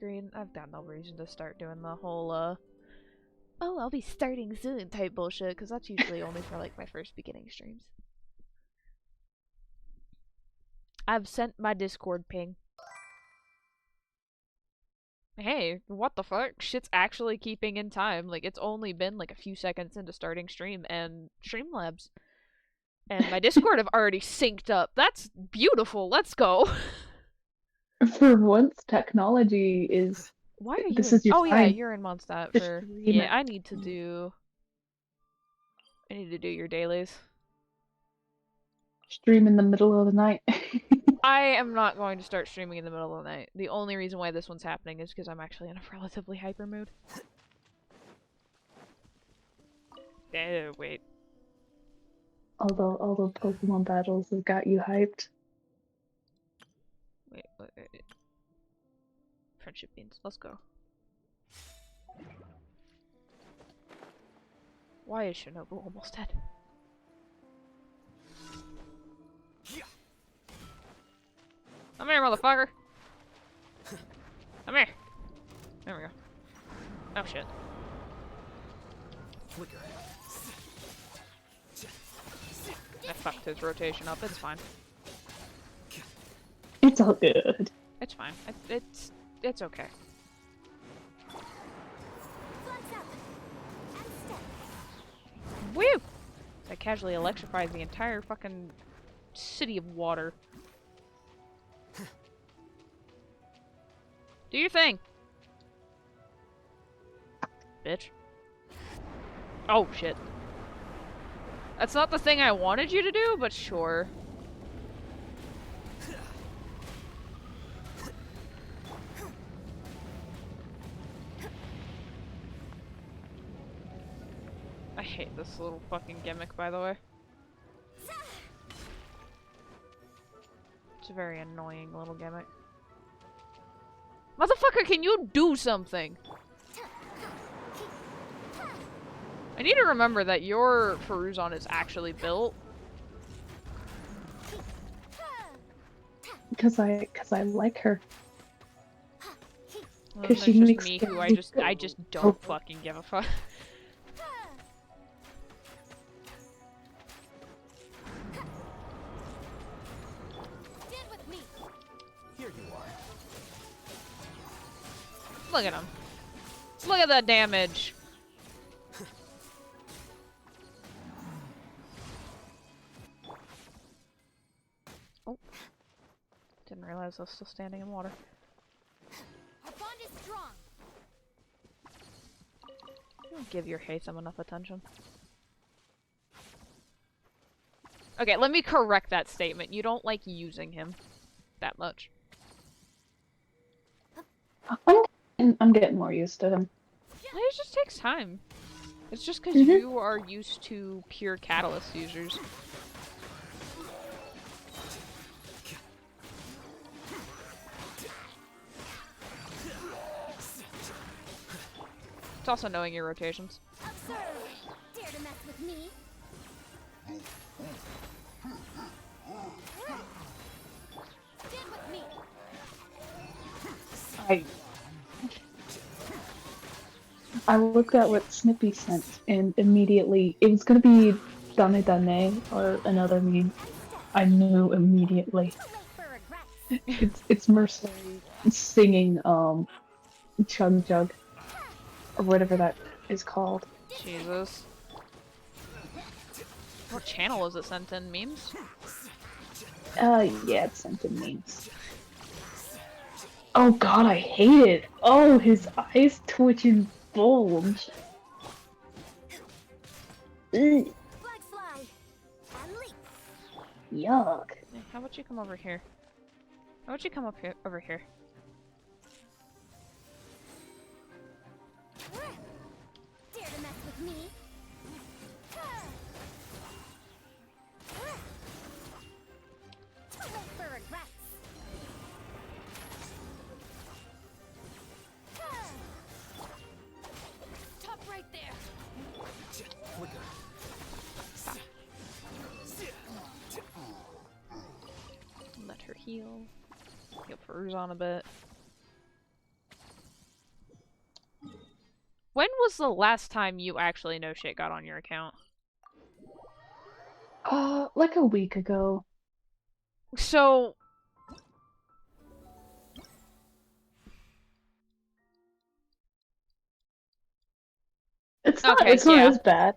screen. I've got no reason to start doing the whole, oh, I'll be starting soon type bullshit, because that's usually only for, like, my first beginning streams. I've sent my Discord ping. Hey, what the fuck? Shit's actually keeping in time. Like, it's only been, like, a few seconds into starting stream, and Streamlabs and my Discord have already synced up. That's beautiful. Let's go. For once, technology is. Why are you This in? is your Oh yeah, time you're in Mondstadt to for. stream Yeah, it. I need to do. I need to do your dailies. Stream in the middle of the night. I am not going to start streaming in the middle of the night. The only reason why this one's happening is because I'm actually in a relatively hyper mood. Wait. Although all the Pokemon battles have got you hyped. Wait. Friendship beans. Let's go. Why is Shinobu almost dead? Come here, motherfucker! Come here! There we go. Oh shit. Flicker. I fucked his rotation up, it's fine. It's all good. It's fine. It's okay. Woo! That casually electrifies the entire fucking city of water. Do your thing! Bitch. Oh, shit. That's not the thing I wanted you to do, but sure. I hate this little fucking gimmick, by the way. It's a very annoying little gimmick. Motherfucker, can you do something? I need to remember that your Faruzon is actually built. Because I like her. Well, Because there's she just makes me the who I go. just don't fucking give a fuck. Here you are. Look at him. Look at that damage. Oh. Didn't realize I was still standing in water. Our bond is strong. Don't give your Hatham enough attention. Okay, let me correct that statement. You don't like using him that much. I'm getting more used to him. It just takes time. It's just because you are used to pure Catalyst users. It's also knowing your rotations. Observe. Dare to mess with me? Stand with me. I looked at what Snippy sent, and immediately it was gonna be Dane Dane or another meme. I knew immediately. Too late for regrets. It's Mercenary singing Chug Jug or whatever that is called. Jesus. What channel is it sent in? Memes? Yeah, it's sent in memes. Oh god, I hate it. Oh, his eyes twitch and bulge. Ugh, Flags fly. And leap. yuck. Hey, how about you come over here? How about you come up here, over here? Dare to mess with me? Too late for regrets. Top right there. Flicker. Let her heal. Heal Faruzon a bit. When was the last time you actually no shit got on your account? Like a week ago. So, It's not. Okay, It's not yeah. as bad.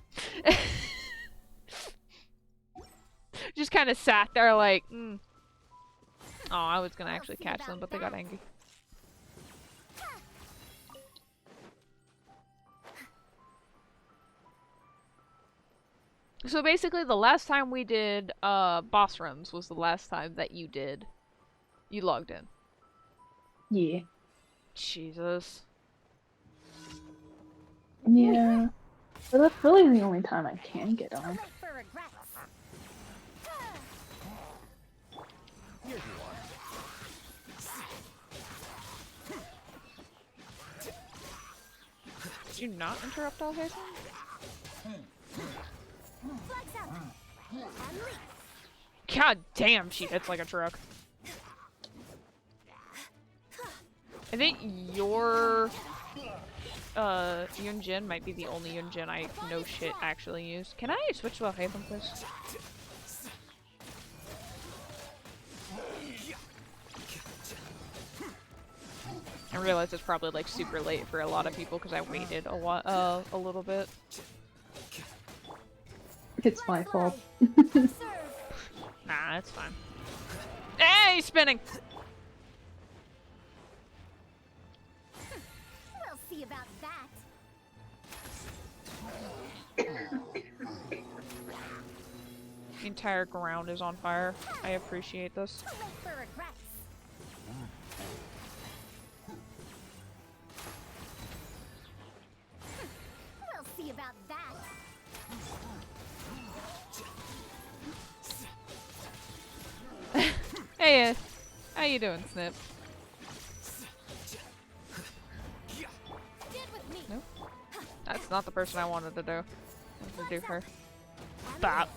just kind of sat there like, Oh, I was gonna actually see catch about them, but they got that. angry. So basically, the last time we did boss runs was the last time that you logged in. Yeah. Jesus. Yeah. But that's really the only time I can get Too on. late for regrets. Here you are. Did you not interrupt all Hazen? Flags out. And leap. God damn, she hits like a truck. I think your Yunjin might be the only Yunjin I no shit actually use. Can I switch to a Haven, please? I realize it's probably like super late for a lot of people because I waited a little bit. It's my fault. Serve. Nah, it's fine. Hey, he's spinning! We'll see about that. The entire ground is on fire. I appreciate this. Too late for regrets. We'll see about that. Hey, how you doing, Snip? Get with me. Nope. That's not the person I wanted to do. I wanted to do her. And Bop.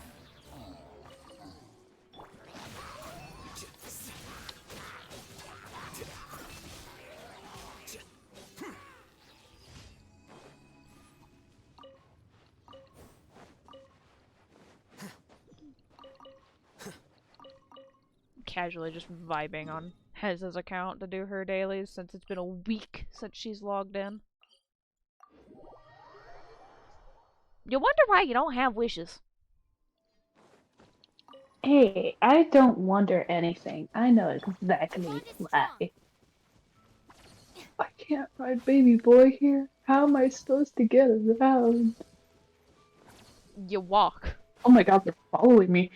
Casually just vibing on Hez's account to do her dailies since it's been a week since she's logged in. You wonder why you don't have wishes. Hey, I don't wonder anything. I know exactly Bond is why. strong. I can't find baby boy here. How am I supposed to get around? You walk. Oh my god, they're following me.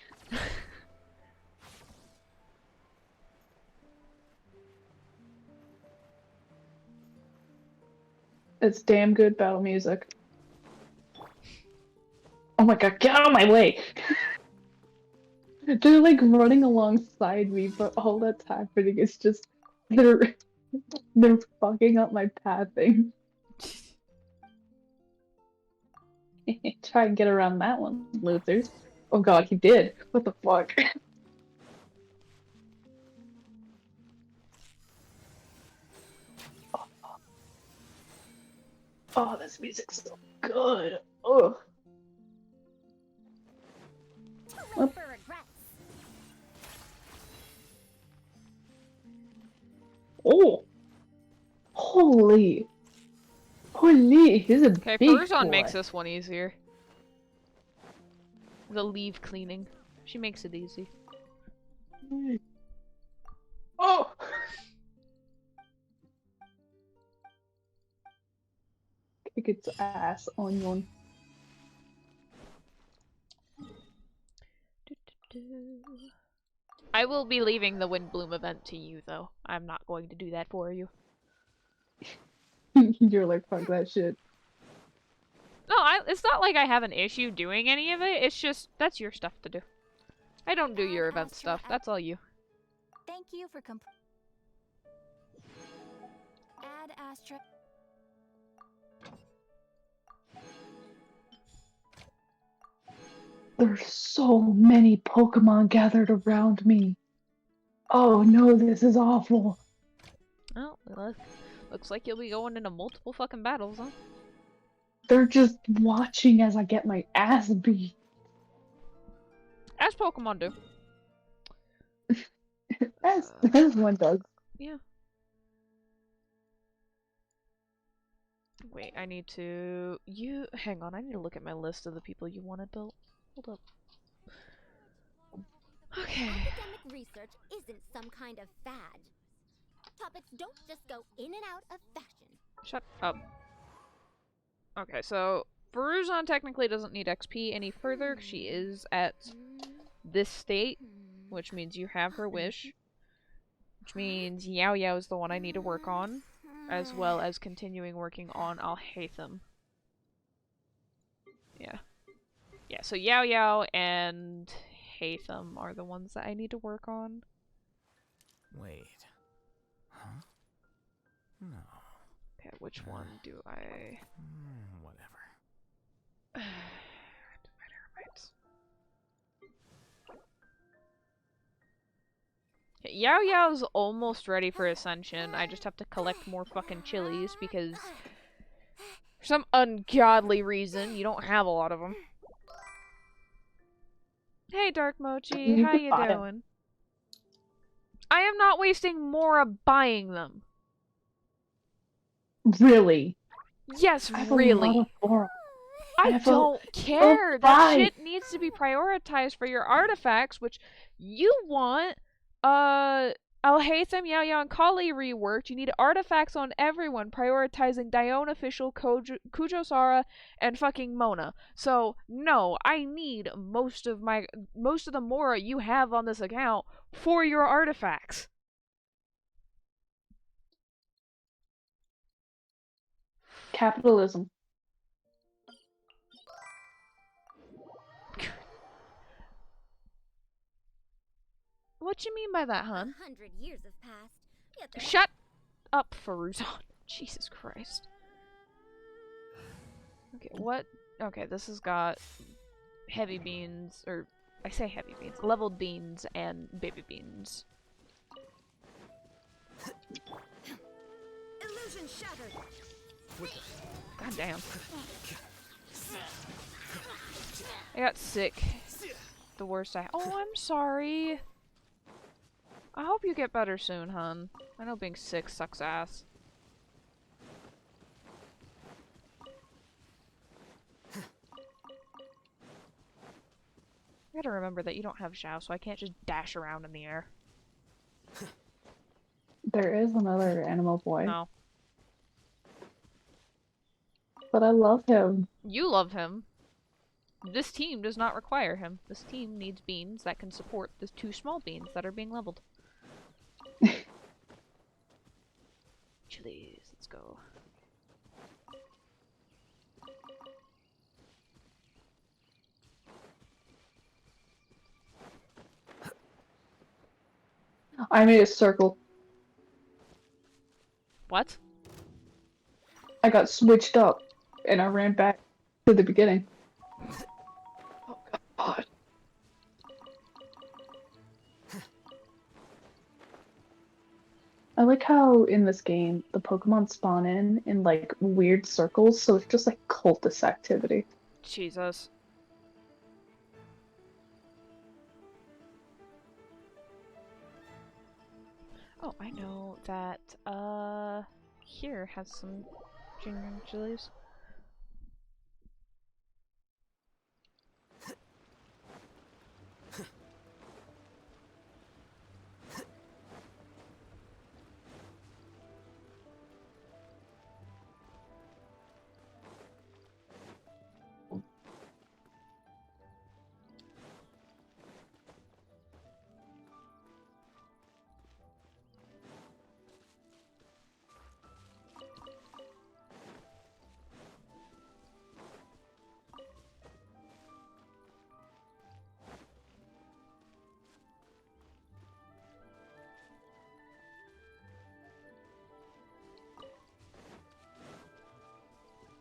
It's damn good battle music. Oh my god, get out of my way! They're like running alongside me, but all that's happening is just they're they're fucking up my pathing. Try and get around that one, losers. Oh god, he did. What the fuck? Oh, this music's so good. Oh. Too late for regrets. Oh. Holy. Holy, he's a Okay, big Farazan boy. makes this one easier. The leave cleaning. She makes it easy. Oh. Kick its ass, Onion. I will be leaving the Windbloom event to you, though. I'm not going to do that for you. You're like, fuck that shit. No, it's not like I have an issue doing any of it. It's just, that's your stuff to do. I don't do your event stuff. That's all you. Thank you for Add Astra. There's so many Pokemon gathered around me. Oh no, this is awful. Oh, well, looks like you'll be going into multiple fucking battles, huh? They're just watching as I get my ass beat. As Pokemon do. As one does. Yeah. Wait, I need to... Hang on, I need to look at my list of the people you want to build. Hold up. Okay. Academic research isn't some kind of fad. Topics don't just go in and out of fashion. Shut up. Okay, so Feruzon technically doesn't need XP any further. She is at this state, which means you have her wish. Which means Yao Yao is the one I need to work on, as well as continuing working on Alhaitham. Yeah. Yeah, so Yao Yao and Haitham are the ones that I need to work on. Wait. Huh? No. Okay, which one do I... Whatever. Dynamites. Okay, Yao Yao's almost ready for Ascension. I just have to collect more fucking chilies because for some ungodly reason you don't have a lot of them. Hey, Dark Mochi, You how could you buy 'em. doing? I am not wasting more buying them. Really? Yes, I have a lot really. of Boron. I have a- don't care. That buy. shit needs to be prioritized for your artifacts, which you want. Alhaitham, Yao Yao, and Kali reworked. You need artifacts on everyone, prioritizing Dione Official, Kujosara, and fucking Mona. So no, I need most of the Mora you have on this account for your artifacts. Capitalism. What you mean by that, hun? 100 years have passed. Yet there Shut up, Feruzon. Jesus Christ. Okay, what? Okay, this has got heavy beans, or I say heavy beans, leveled beans and baby beans. illusion shattered. God damn. I got sick. The worst Oh, I'm sorry. I hope you get better soon, hun. I know being sick sucks ass. I gotta remember that you don't have Xiao, so I can't just dash around in the air. There is another animal boy, No. but I love him. You love him. This team does not require him. This team needs beans that can support the 2 small beans that are being leveled. Chilies, let's go. I made a circle. What? I got switched up, and I ran back to the beginning. Oh god. I like how in this game the Pokemon spawn in like weird circles, so it's just like cultist activity. Jesus. Oh, I know that, here has some ginger chilies.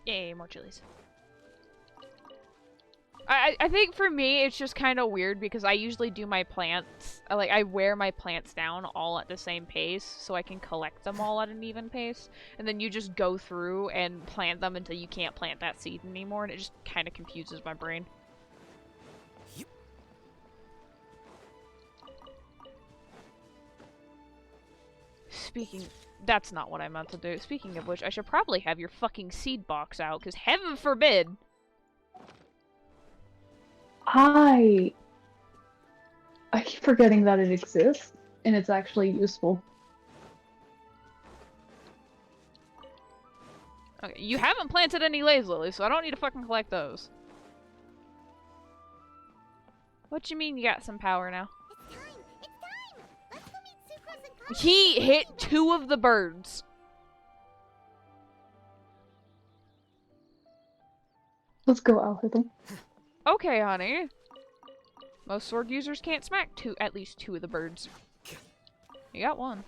Yay, more chilies. I think for me it's just kind of weird because I usually do my plants like I wear my plants down all at the same pace so I can collect them all at an even pace, and then you just go through and plant them until you can't plant that seed anymore, and it just kind of confuses my brain. Speaking, that's not what I meant to do. Speaking of which, I should probably have your fucking seed box out, because heaven forbid. I keep forgetting that it exists, and it's actually useful. Okay, you haven't planted any lace lilies, so I don't need to fucking collect those. What you mean you got some power now? It's time! It's time! Let's go meet Sucrose and Carlos. He hit 2 of the birds. Let's go, algorithm. Okay, honey. Most sword users can't smack at least 2 of the birds. You got 1.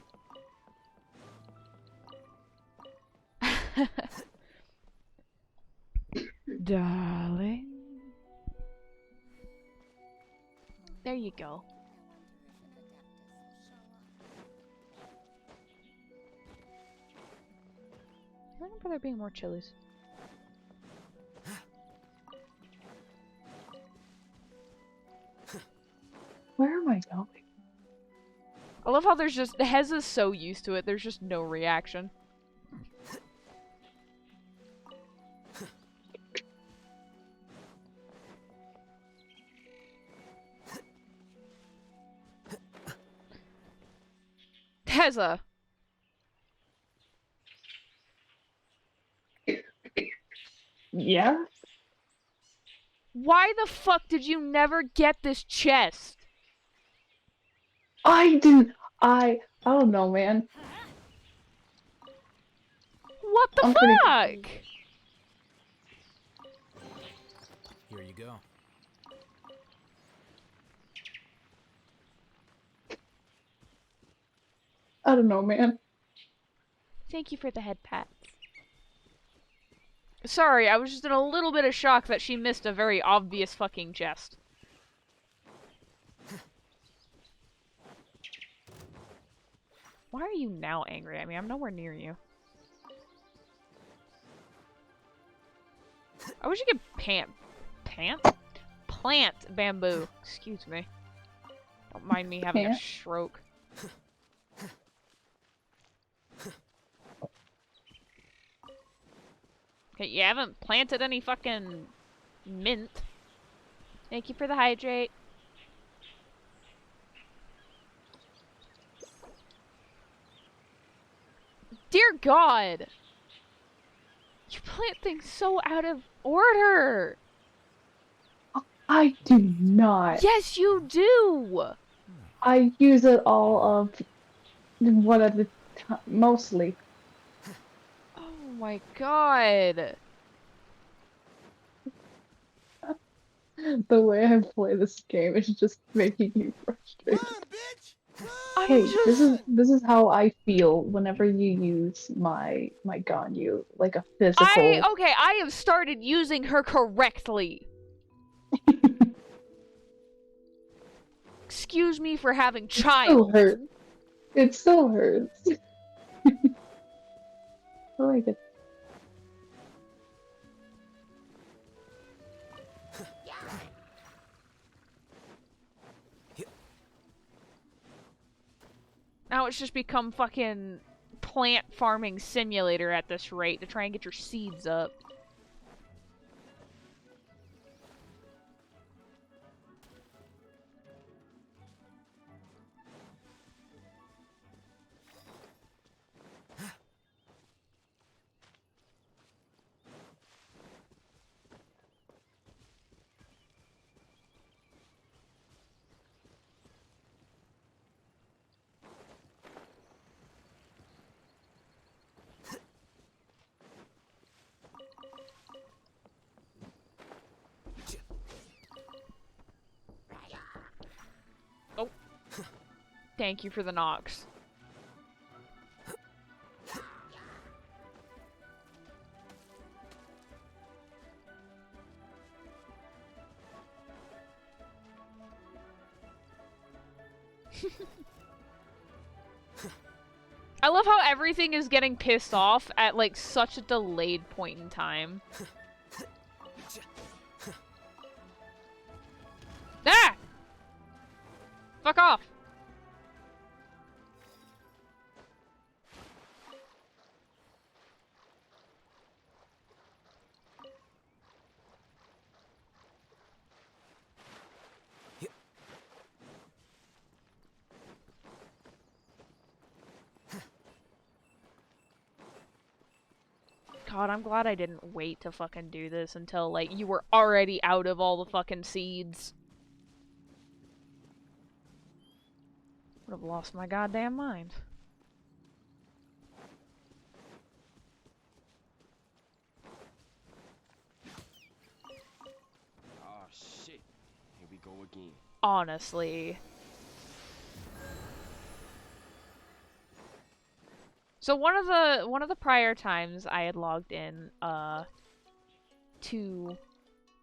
Darling. There you go. I remember there being more chilies. Where am I going? I love how there's just Hez is so used to it. There's just no reaction. Heza. Yeah? Why the fuck did you never get this chest? I didn't. I don't know, man. What the I'm pretty fuck? Here you go. I don't know, man. Thank you for the head pat. Sorry, I was just in a little bit of shock that she missed a very obvious fucking jest. Why are you now angry at me? I'm nowhere near you. I wish you could plant bamboo. Excuse me. Don't mind me having a stroke. Okay, you haven't planted any fucking mint. Thank you for the hydrate. Dear God! You plant things so out of order! I do not. Yes, you do! I use it all of one at a time, mostly. Oh my God. The way I play this game is just making me frustrated. Hey, this is how I feel whenever you use my Ganyu, like a physical. Okay, I have started using her correctly. Excuse me for having It still child. hurts. It still hurts. I like it. Now it's just become fucking plant farming simulator at this rate to try and get your seeds up. Oh. Thank you for the knocks. I love how everything is getting pissed off at, like, such a delayed point in time. Ah! Fuck off! God, I'm glad I didn't wait to fucking do this until, like, you were already out of all the fucking seeds. Would have lost my goddamn mind. Oh shit. Here we go again. Honestly. So one of the prior times I had logged in to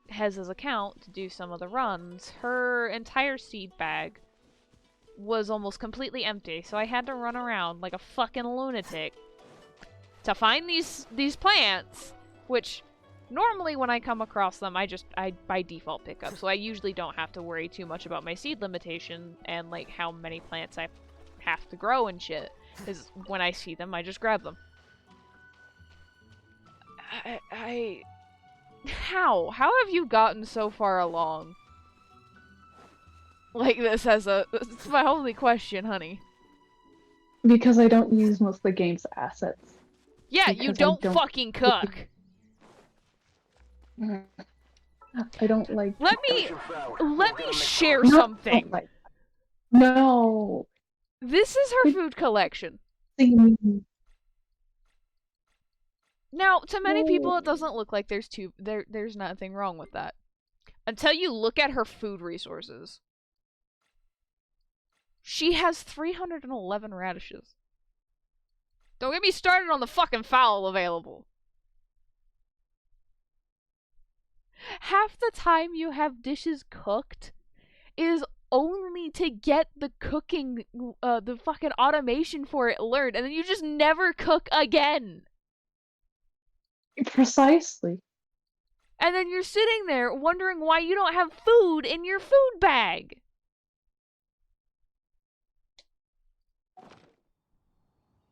Hez's account to do some of the runs, her entire seed bag was almost completely empty, so I had to run around like a fucking lunatic to find these plants, which normally when I come across them, I by default pick up, so I usually don't have to worry too much about my seed limitation and like how many plants I have to grow and shit. Because when I see them, I just grab them. How? How have you gotten so far along? Like this it's my only question, honey. Because I don't use most of the game's assets. Yeah, Because you don't fucking cook! I don't like... Let me share something! No! This is her food collection. Now, to many people, it doesn't look like there's nothing wrong with that. Until you look at her food resources. She has 311 radishes. Don't get me started on the fucking fowl available. Half the time you have dishes cooked is only to get the cooking, the fucking automation for it learned, and then you just never cook again. Precisely. And then you're sitting there wondering why you don't have food in your food bag.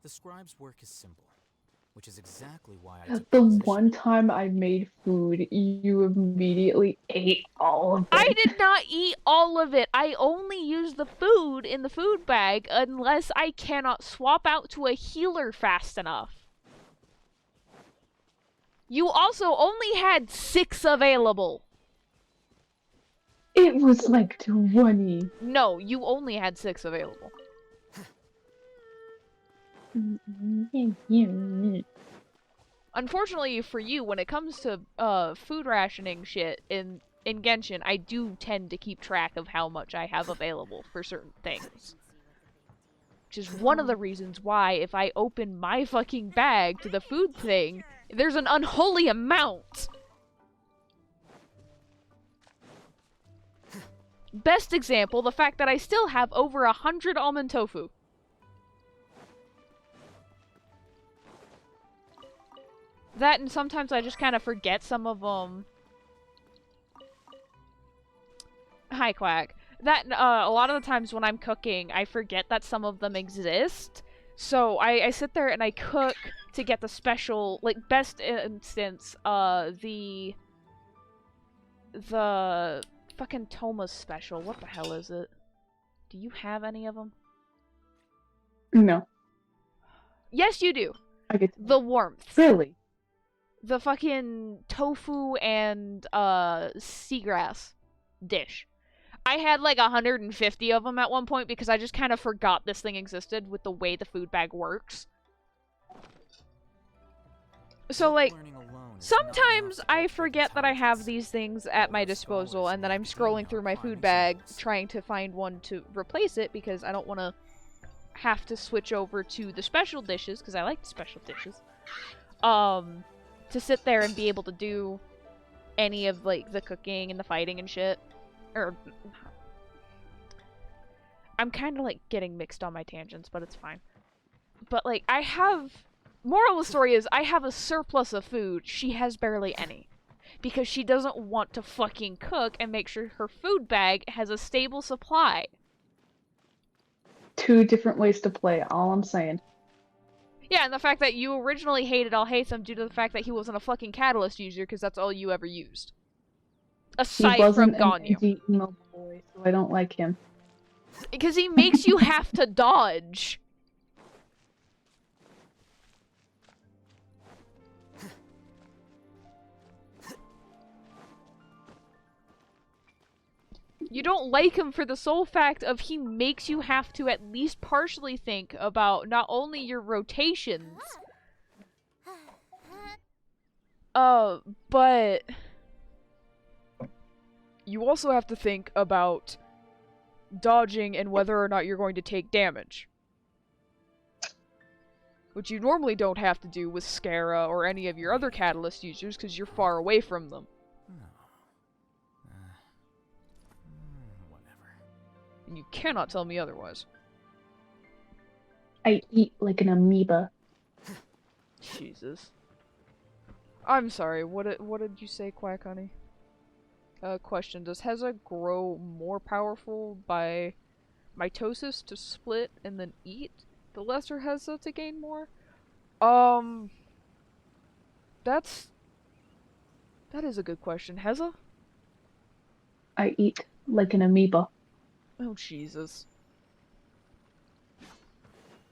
The scribe's work is simple, which is exactly why I took The position. one time I made food, you immediately ate all of it. I did not eat all of it. I only use the food in the food bag unless I cannot swap out to a healer fast enough. You also only had 6 available. It was like 20. No, you only had 6 available. Unfortunately for you, when it comes to food rationing shit in Genshin, I do tend to keep track of how much I have available for certain things. Which is one of the reasons why if I open my fucking bag to the food thing, there's an unholy amount. Best example, the fact that I still have over 100 almond tofu. That, and sometimes I just kind of forget some of them. Hi, Quack. That, a lot of the times when I'm cooking, I forget that some of them exist. So I sit there and I cook to get the special, like, best instance, the fucking Toma's special. What the hell is it? Do you have any of them? No. Yes, you do. I get The warmth. Really? The fucking tofu and seagrass dish. I had like 150 of them at one point because I just kind of forgot this thing existed with the way the food bag works. So like, sometimes I forget that I have these things at my disposal and then I'm scrolling through my food bag trying to find one to replace it because I don't want to have to switch over to the special dishes because I like the special dishes. To sit there and be able to do any of, like, the cooking and the fighting and shit. Or... I'm kind of like getting mixed on my tangents, but it's fine. But like, I have... Moral of the story is, I have a surplus of food. She has barely any. Because she doesn't want to fucking cook and make sure her food bag has a stable supply. 2 different ways to play it, all I'm saying. Yeah, and the fact that you originally hated Alhaitham due to the fact that he wasn't a fucking catalyst user, because that's all you ever used. Aside He wasn't from an Ganyu. edgy emo boy, so I don't like him. Because he makes you have to dodge. You don't like him for the sole fact of he makes you have to at least partially think about not only your rotations, but you also have to think about dodging and whether or not you're going to take damage. Which you normally don't have to do with Scara or any of your other Catalyst users because you're far away from them. Whatever. And you cannot tell me otherwise. I eat like an amoeba. Jesus. I'm sorry, what did you say, Quack Honey? Question, does Heza grow more powerful by mitosis to split and then eat the lesser Heza to gain more? That is a good question. Heza? I eat like an amoeba. Oh, Jesus.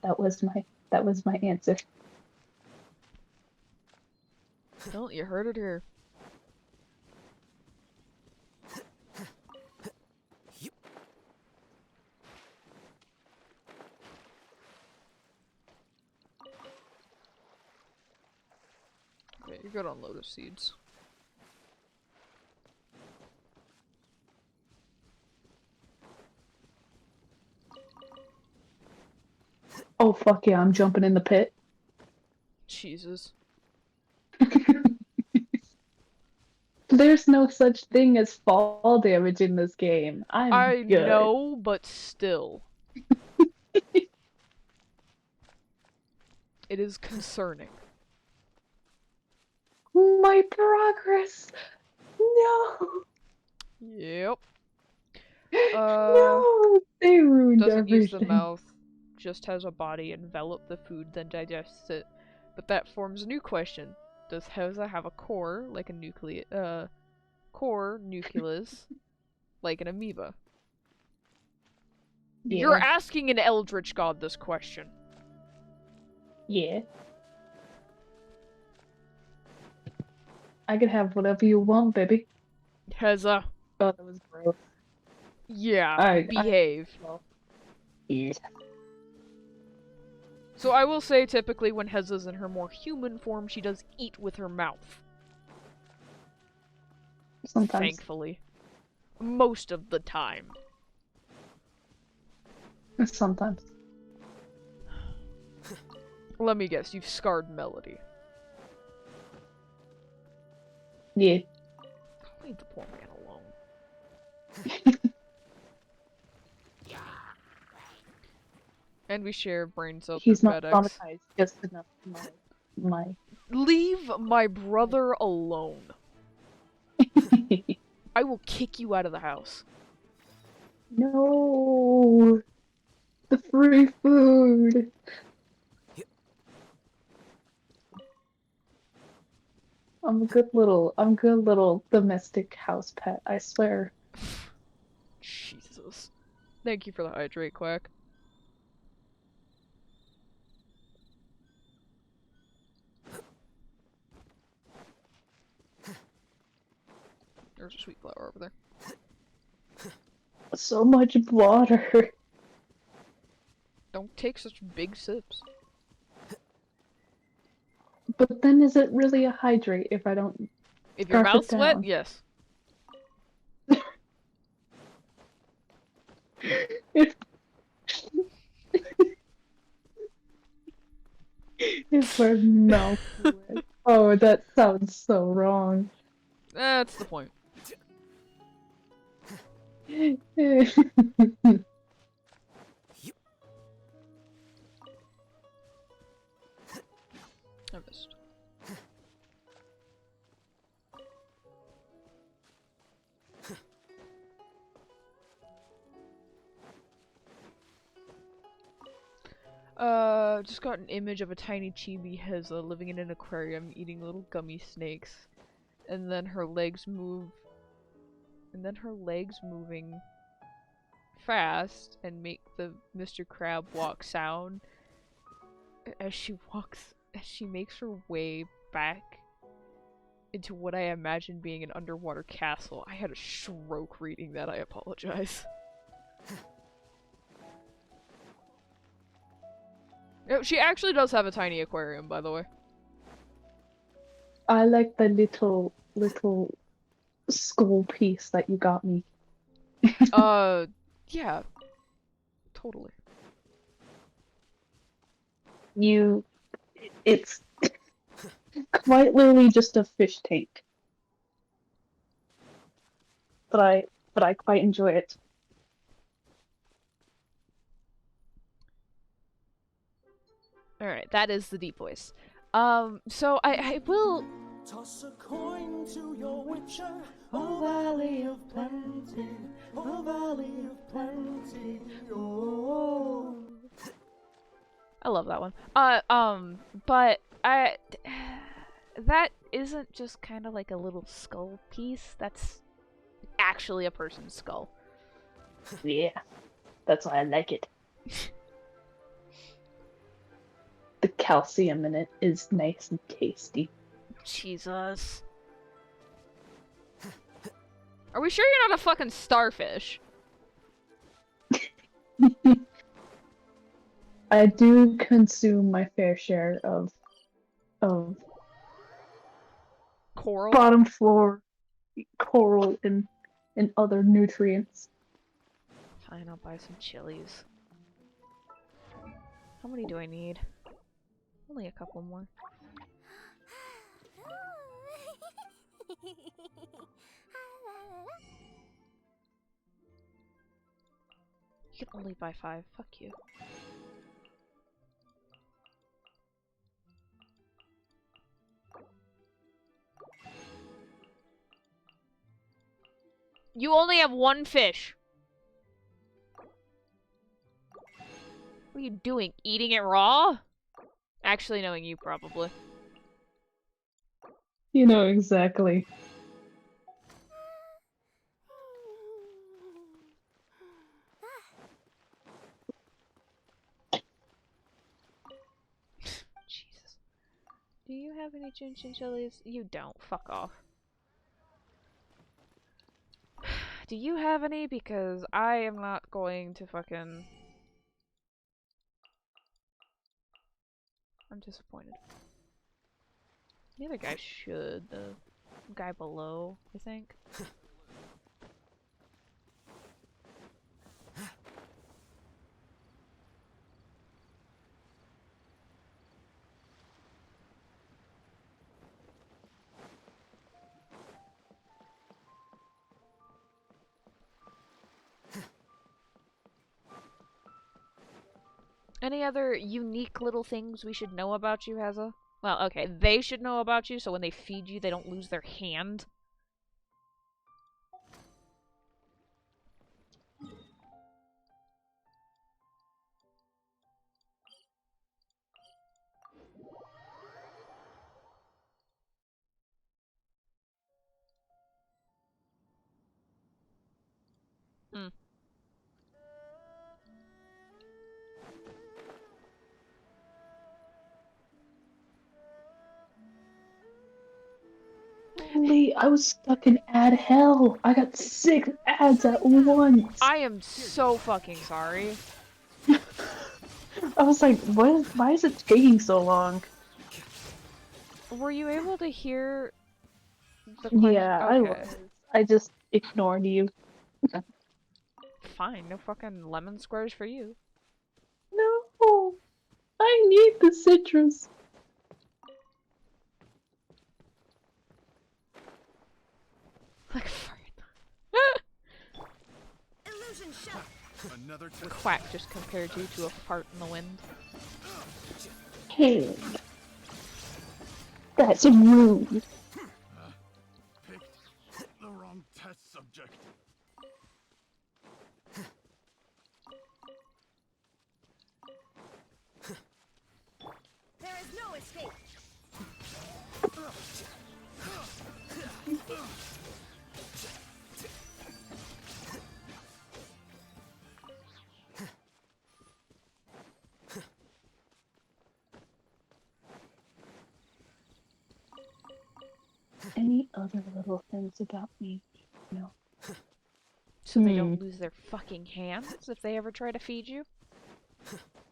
That was my answer. Well, you heard it here. Okay, you're good on lotus seeds. Oh fuck yeah, I'm jumping in the pit. Jesus. There's no such thing as fall damage in this game. I good. know, but still. It is concerning. My progress! No! Yep. No! They ruined Doesn't everything. use the mouth, just has a body, envelop the food, then digests it. But that forms a new question. Does Heza have a core, like a core nucleus, like an amoeba? Yeah. You're asking an eldritch god this question. Yeah. I could have whatever you want, baby. Heza. Oh, that was gross. Yeah, behave. Yeah. So I will say, typically, when Heza's in her more human form, she does eat with her mouth. Sometimes. Thankfully. Most of the time. Sometimes. Let me guess, you've scarred Melody. Yeah. Leave the poor man alone. And we share brain cells He's through not FedEx. traumatized just enough to my Leave my brother alone. I will kick you out of the house. No, the free food. I'm a good little domestic house pet, I swear. Jesus. Thank you for the hydrate, Quack. There's a sweet flower over there. So much water. Don't take such big sips. But then is it really a hydrate if I don't If your scarf it mouth's wet, down? yes. If my mouth wet. Oh, that sounds so wrong. That's the point. just got an image of a tiny chibi Heza living in an aquarium eating little gummy snakes. And then her legs move. And then her legs moving fast and make the Mr. Crab walk sound as she makes her way back into what I imagine being an underwater castle. I had a stroke reading that, I apologize. No, she actually does have a tiny aquarium, by the way. I like the little skull piece that you got me. Yeah. Totally. It's quite literally just a fish tank. But I quite enjoy it. Alright, that is the deep voice. So I will toss a coin to your witcher, oh valley of plenty, oh valley of plenty, oh. I love that one. But that isn't just kind of like a little skull piece. That's actually a person's skull. Yeah, that's why I like it. The calcium in it is nice and tasty. Jesus. Are we sure you're not a fucking starfish? I do consume my fair share of Coral? bottom floor coral and other nutrients. Fine, I'll buy some chilies. How many do I need? Only a couple more. You can only buy 5. Fuck you. You only have 1 fish. What are you doing? Eating it raw? Actually, knowing you, probably. You know exactly. Jesus. Do you have any chilies? You don't. Fuck off. Do you have any? Because I am not going to fucking... I'm disappointed. The other guy should. The guy below, I think. Any other unique little things we should know about you, Heza? Well, okay, they should know about you, so when they feed you, they don't lose their hand. Hmm. Holy, I was stuck in ad hell. I got 6 ads at once. I am so fucking sorry. I was like, why is it taking so long? Were you able to hear the question? Yeah, I was. I just ignored you. Fine, no fucking lemon squares for you. No, I need the citrus. Like fart. Illusion shot. Another Quack just compared you to a fart in the wind. Hey, that's rude. picked the wrong test subject. any other little things about me? No. So they don't lose their fucking hands if they ever try to feed you?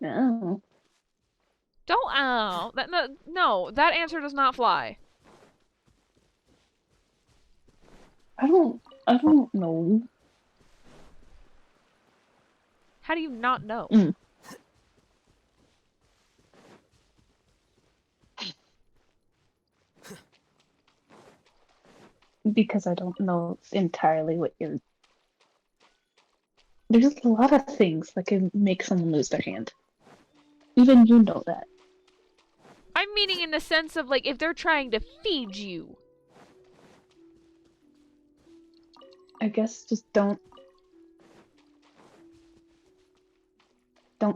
No. Don't no, that answer does not fly. I don't know. How do you not know? Because I don't know entirely what you're... There's a lot of things that can make someone lose their hand. Even you know that. I'm meaning in the sense of, like, if they're trying to feed you. I guess just don't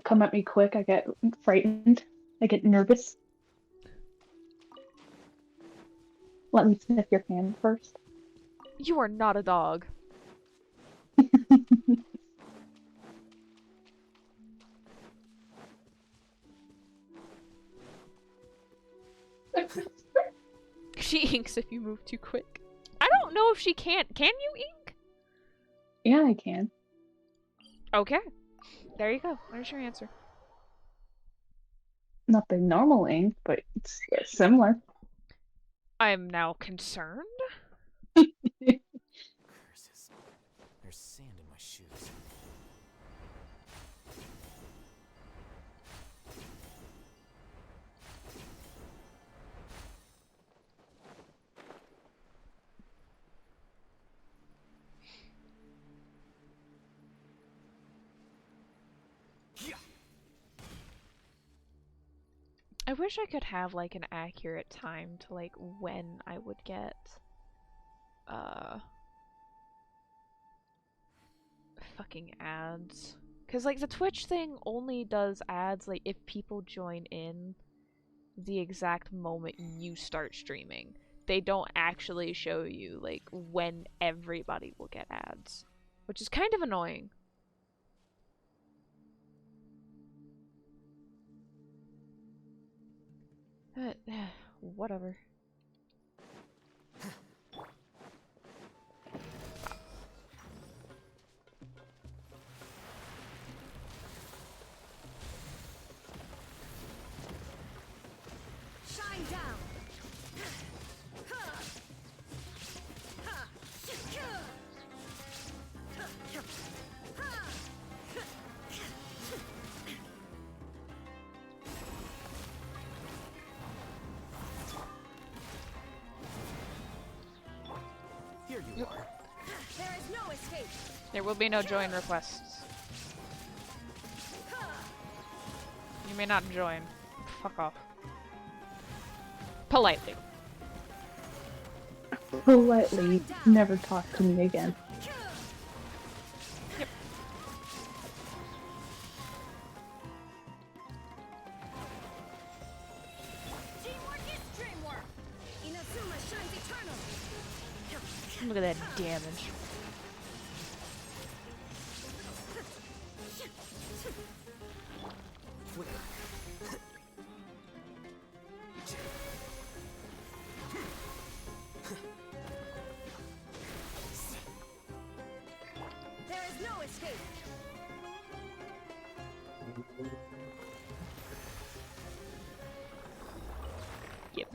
come at me quick. I get frightened. I get nervous. Let me sniff your hand first. You are not a dog. She inks if you move too quick. I don't know if she can't. Can you ink? Yeah, I can. Okay. There you go. There's your answer. Not the normal ink, but it's similar. I am now concerned. Curses. There's sand in my shoes. I wish I could have, like, an accurate time to, like, when I would get, fucking ads. Because, like, the Twitch thing only does ads, like, if people join in the exact moment you start streaming. They don't actually show you, like, when everybody will get ads. Which is kind of annoying. But, whatever. Shine down. Here you are. There is no escape. There will be no join requests. You may not join. Fuck off. Politely. Politely, never talk to me again. Yep. Teamwork is dreamwork. Inazuma shines eternal. Look at that damage. There is no escape. Yep.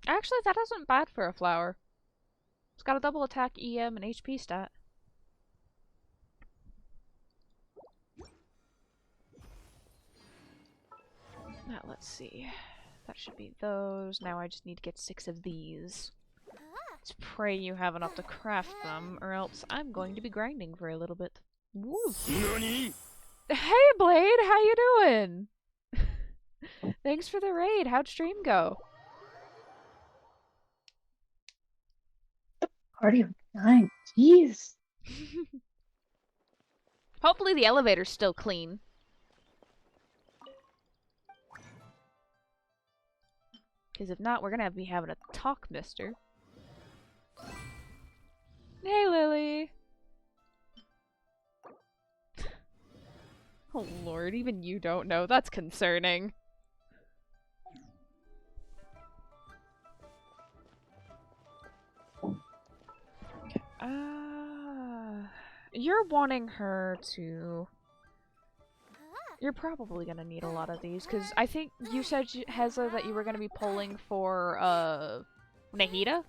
Actually, that isn't bad for a flower. It's got a double attack, EM, and HP stat. Now, let's see. That should be those. Now I just need to get 6 of these. Let's pray you have enough to craft them, or else I'm going to be grinding for a little bit. Woo! NANI? Hey, Blade! How you doing? Thanks for the raid. How'd stream go? Party of 9. Jeez. Hopefully the elevator's still clean. Because if not, we're gonna be having a talk, mister. Hey, Lily! Oh lord, even you don't know. That's concerning. You're wanting her to... You're probably gonna need a lot of these, because I think you said, Heza, that you were gonna be pulling for, Nahida?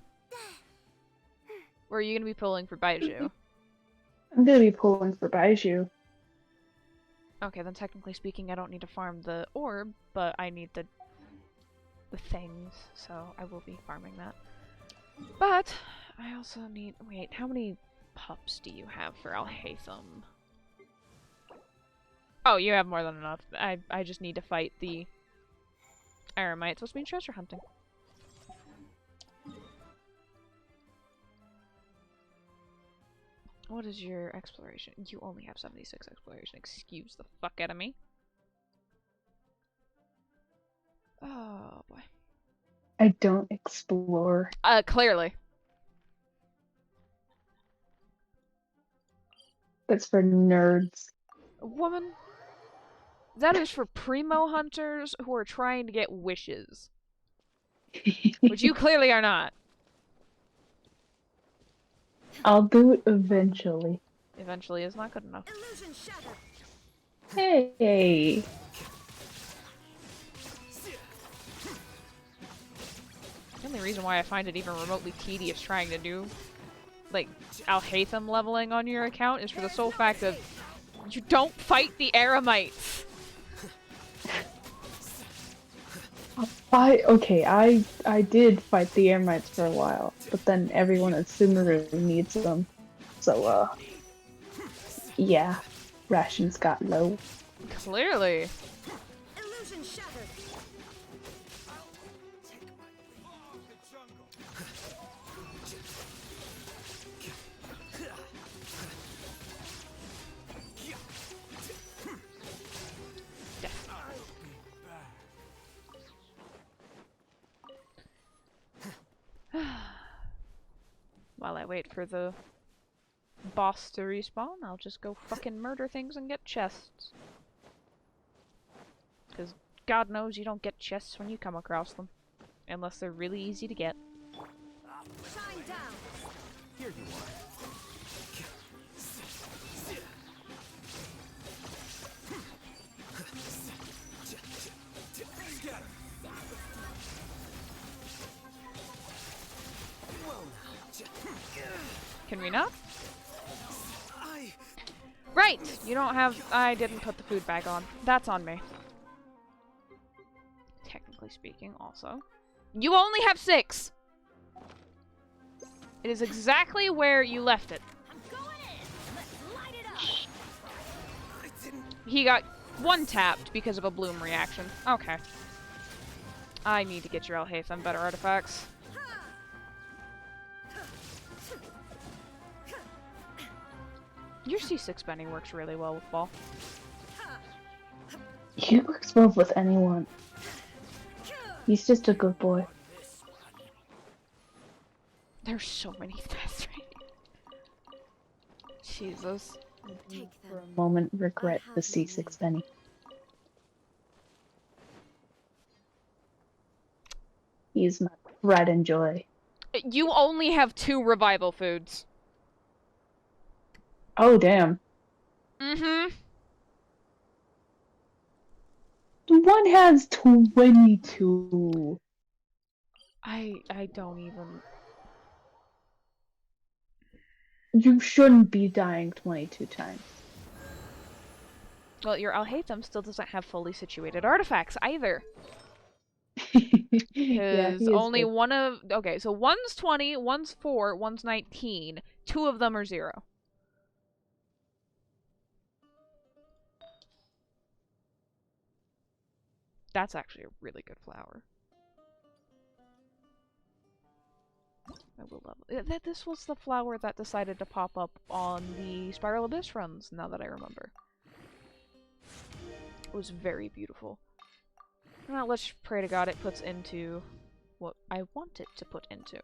Or are you gonna be pulling for Baiju? I'm gonna be pulling for Baiju. Okay, then technically speaking, I don't need to farm the orb, but I need the things, so I will be farming that. But I also need... Wait, how many pups do you have for Alhaitham? Oh, you have more than enough. I just need to fight the Eremites, which means treasure hunting. What is your exploration? You only have 76 exploration. Excuse the fuck out of me. Oh boy. I don't explore. Clearly. That's for nerds. Woman, that is for primo hunters who are trying to get wishes. Which you clearly are not. I'll do it eventually. Eventually is not good enough. Hey! The only reason why I find it even remotely tedious trying to do, like, Alhaitham leveling on your account is for the sole fact of you don't fight the Eremites. I did fight the Eremites for a while, but then everyone at Sumeru needs them. So, yeah, rations got low. Clearly. Illusion shattered. While I wait for the boss to respawn, I'll just go fucking murder things and get chests. Because God knows you don't get chests when you come across them. Unless they're really easy to get. Shine down. Here you are. Can we not? Right! You don't have... I didn't put the food bag on. That's on me. Technically speaking, also. You only have 6! It is exactly where you left it. I'm going in. Let's light it up. He got one tapped because of a bloom reaction. Okay. I need to get your Alhaitham better artifacts. Your C6 bending works really well with ball. He works well with anyone. He's just a good boy. There's so many threats right now. Jesus. Take For them. a moment, regret the C6 penny. He's my pride and joy. You only have 2 revival foods. Oh, damn. Mm-hmm. One has 22. I don't even... You shouldn't be dying 22 times. Well, your Alhaitham still doesn't have fully situated artifacts either. Yeah, Because he is only good. one of... Okay, so one's 20, one's 4, one's 19. 2 of them are 0. That's actually a really good flower. I will level. This was the flower that decided to pop up on the Spiral Abyss runs, now that I remember. It was very beautiful. Now let's pray to God it puts into what I want it to put into.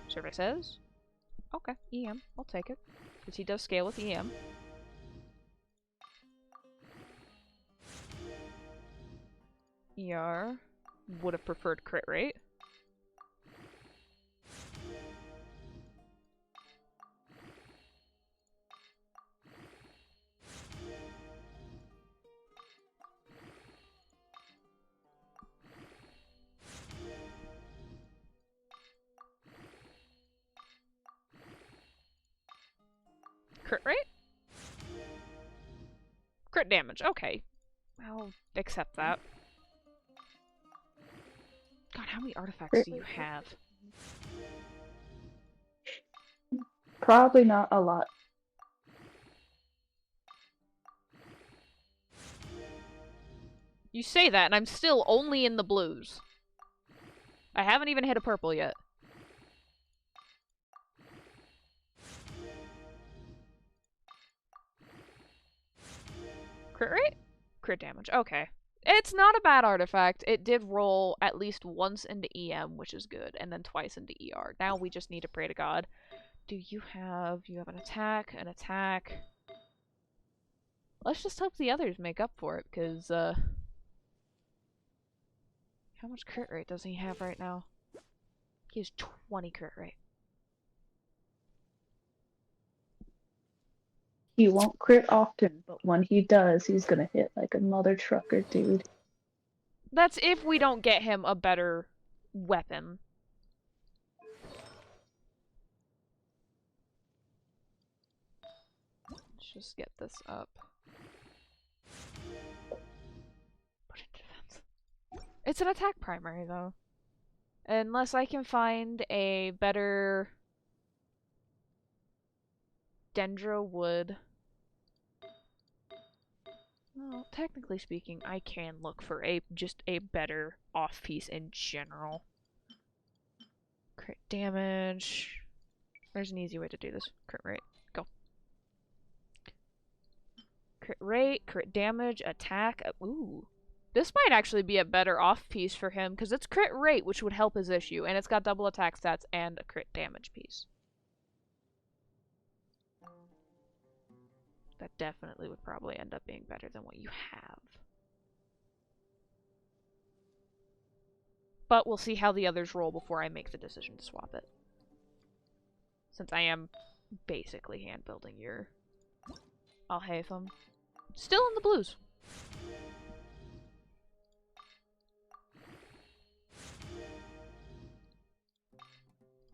Survey says, okay, EM, I'll take it. Because he does scale with EM. ER. Would have preferred crit rate. Crit rate? Crit damage, okay. I'll accept that. God, how many artifacts do you have? Probably not a lot. You say that, and I'm still only in the blues. I haven't even hit a purple yet. Crit rate? Crit damage, okay. It's not a bad artifact. It did roll at least once into EM, which is good, and then twice into ER. Now we just need to pray to God. Do you have an attack, an attack? Let's just hope the others make up for it, because, how much crit rate does he have right now? He has 20 crit rate. He won't crit often, but when he does, he's gonna hit like a mother trucker, dude. That's if we don't get him a better weapon. Let's just get this up. Put it in defense. It's an attack primary, though. Unless I can find a better Dendro wood. Well, technically speaking, I can look for just a better off piece in general. Crit damage. There's an easy way to do this. Crit rate. Go. Crit rate, crit damage, attack. Ooh. This might actually be a better off piece for him, because it's crit rate, which would help his issue, and it's got double attack stats and a crit damage piece. That definitely would probably end up being better than what you have. But we'll see how the others roll before I make the decision to swap it. Since I am basically hand-building your Alhaitham. Still in the blues.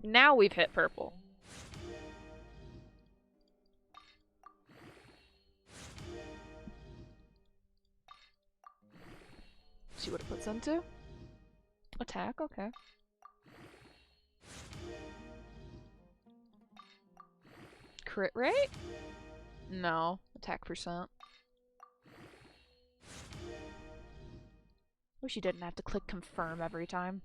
Now we've hit purple. See what it puts into? Attack, okay. Crit rate? No. Attack percent. Wish you didn't have to click confirm every time.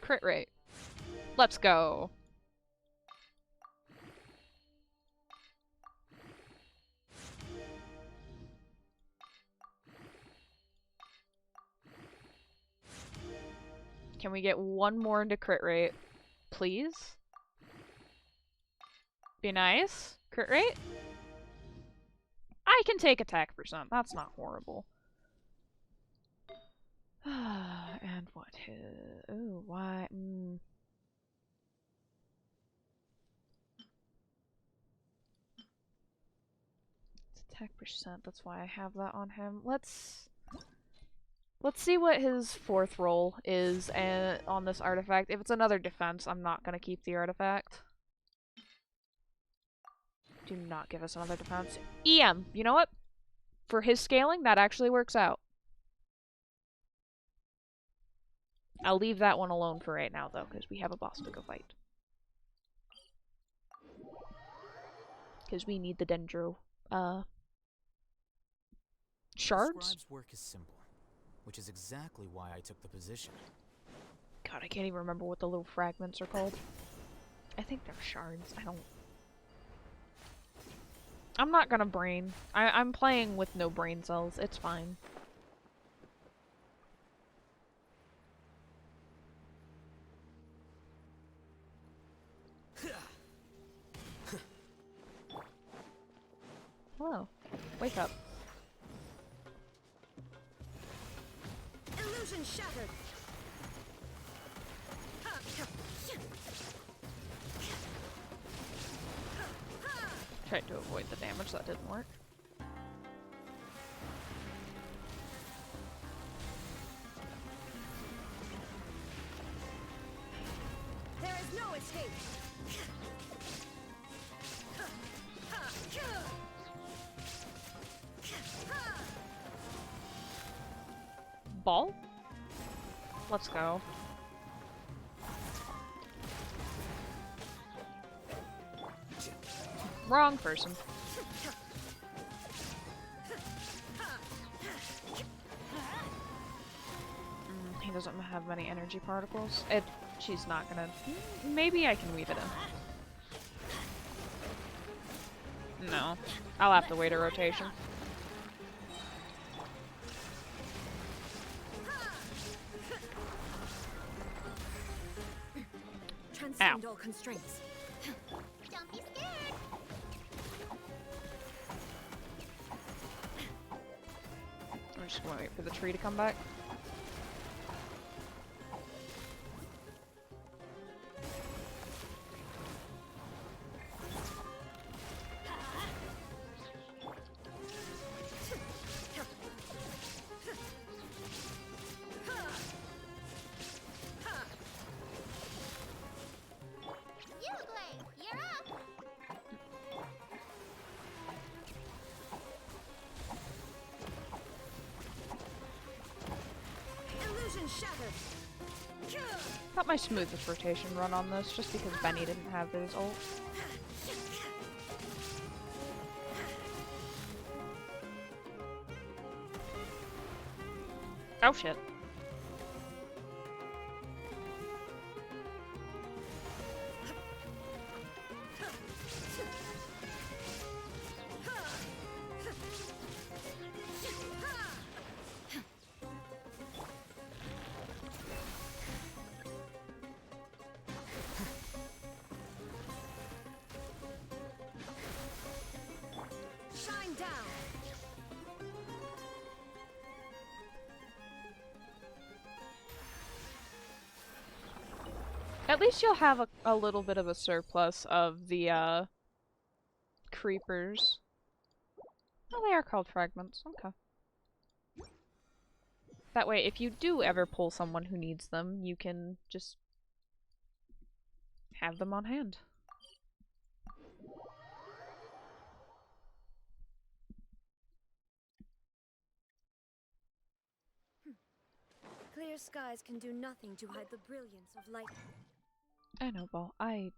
Crit rate. Let's go. Can we get one more into crit rate? Please? Be nice. Crit rate? I can take attack percent. That's not horrible. And what his... Ooh, why? It's attack percent. That's why I have that on him. Let's see what his fourth roll is on this artifact. If it's another defense, I'm not gonna keep the artifact. Do not give us another defense. EM, you know what? For his scaling, that actually works out. I'll leave that one alone for right now, though, because we have a boss to go fight. Because we need the Dendro, shards? The scribe's work is simple, which is exactly why I took the position. God, I can't even remember what the little fragments are called. I think they're shards. I'm not gonna brain. I'm playing with no brain cells. It's fine. Hello. Wake up. Illusion shattered. Tried to avoid the damage, that didn't work. There is no escape. Ball? Let's go. Wrong person. He doesn't have many energy particles. She's not gonna... Maybe I can weave it in. No. I'll have to wait a rotation. Transcend all constraints. Don't be scared. I'm just gonna wait for the tree to come back. You're up. Illusion shattered. Not my smoothest rotation run on this, just because Benny didn't have his ult. Oh shit. Shine down. At least you'll have a little bit of a surplus of the, creepers. Oh, they are called fragments. Okay. That way, if you do ever pull someone who needs them, you can just have them on hand. Clear skies can do nothing to hide the brilliance of light. I know, Ball. I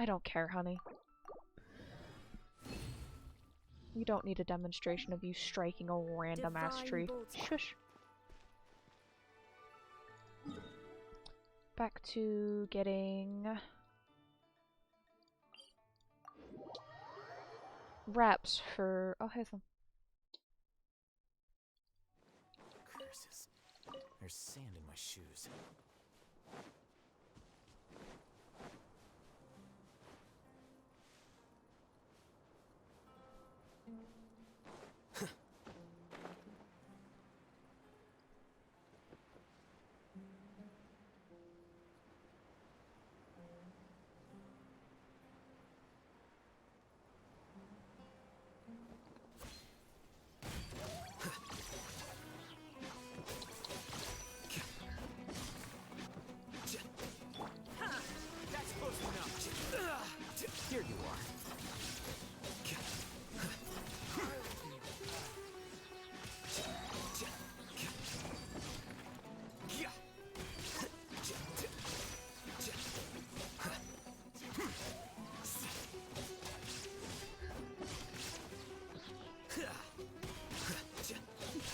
don't care, honey. We don't need a demonstration of you striking a random ass Divine tree. bolts. Shush. Back to getting wraps for Alhaitham. Curses. There's sand in my shoes. That's close enough. Here you are.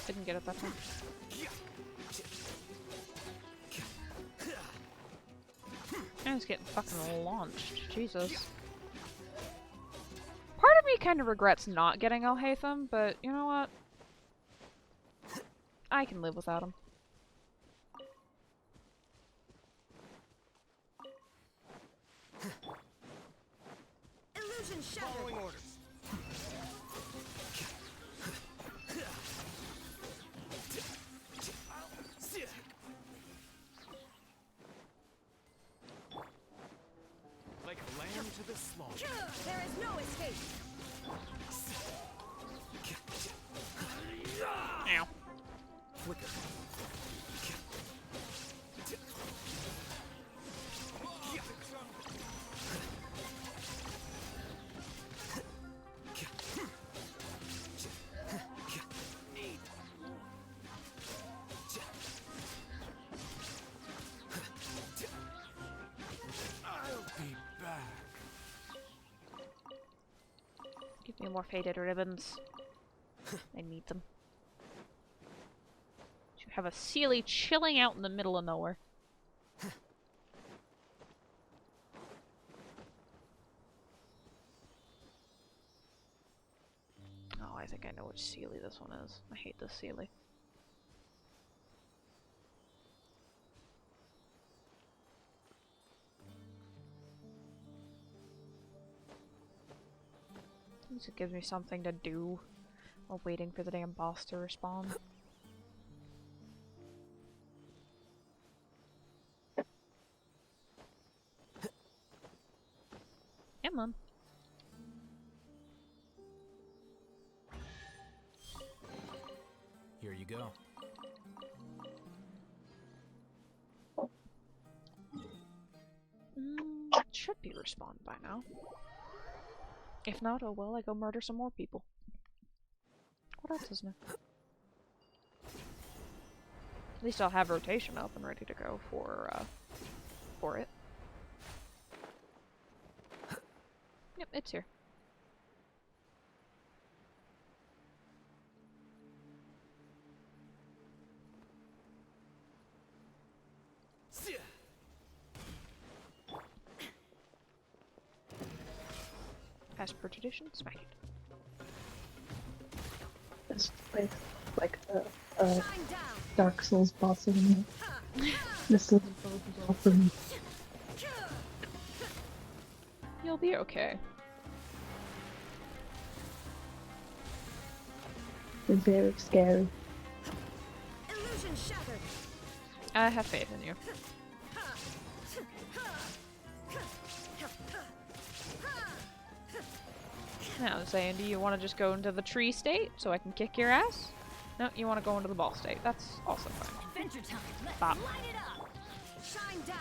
Didn't get it that time. I was getting fucking launched. Jesus. Part of me kind of regrets not getting Alhaitham, but you know what? I can live without him. Illusion shattered. Following orders. There is no escape. Ow. Flicker. I'll be back. Give me more faded ribbons. I need them. You have a Sealy chilling out in the middle of nowhere. Oh, I think I know which Sealy this one is. I hate this Sealy. At least it gives me something to do while waiting for the damn boss to respawn. Come on. Here you go. Should be respawned by now. If not, oh well, I go murder some more people. What else is new? At least I'll have rotation up and ready to go for it. Yep, it's here. As per tradition, smack it. This place like a Dark Souls boss in this little boat is all for me. You'll be okay. It's very scary. Illusion shattered. I have faith in you. Now, I'm saying, do you want to just go into the tree state so I can kick your ass? No, you want to go into the ball state. That's also fine. Adventure time. Let's Bop. light it up. Shine down.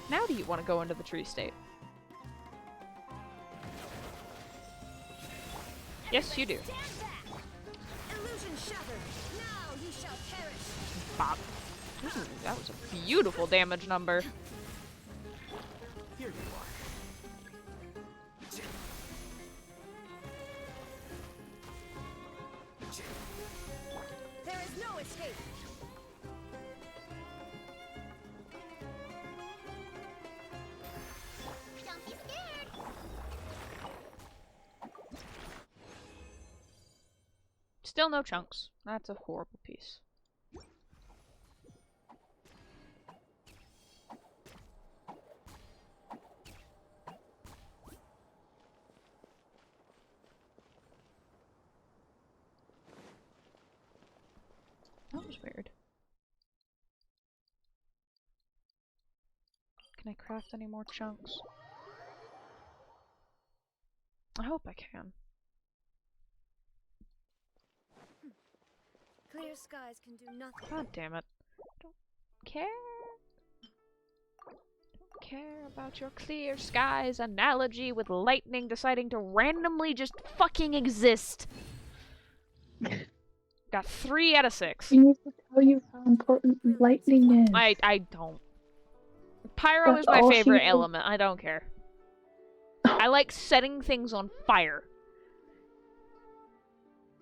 Now do you want to go into the tree state? Yes, you do. Stand back. Illusion shattered. Now you shall perish. Bop. Ooh, that was a beautiful damage number. Here you are. There is no escape. Don't be scared. Still no chunks. That's a horrible piece. That was weird. Can I craft any more chunks? I hope I can. Clear skies can do nothing. God damn it. Don't care. Don't care about your clear skies analogy with lightning deciding to randomly just fucking exist. Got 3 out of 6. We need to tell you how important lightning is. I don't. Pyro That's is my all favorite she- element. I don't care. I like setting things on fire.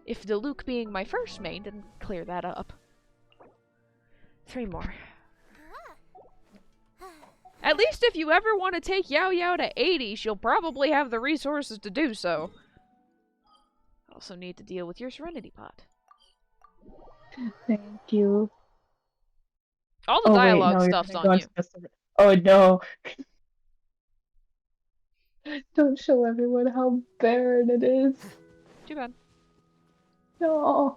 If the Luke being my first main didn't clear that up. 3 more. At least if you ever want to take Yao Yao to 80, she'll probably have the resources to do so. Also need to deal with your Serenity Pot. Thank you. All the Oh, wait, dialogue no, you're stuff's gonna go on on you. specific- Oh no. Don't show everyone how barren it is. Too bad. No.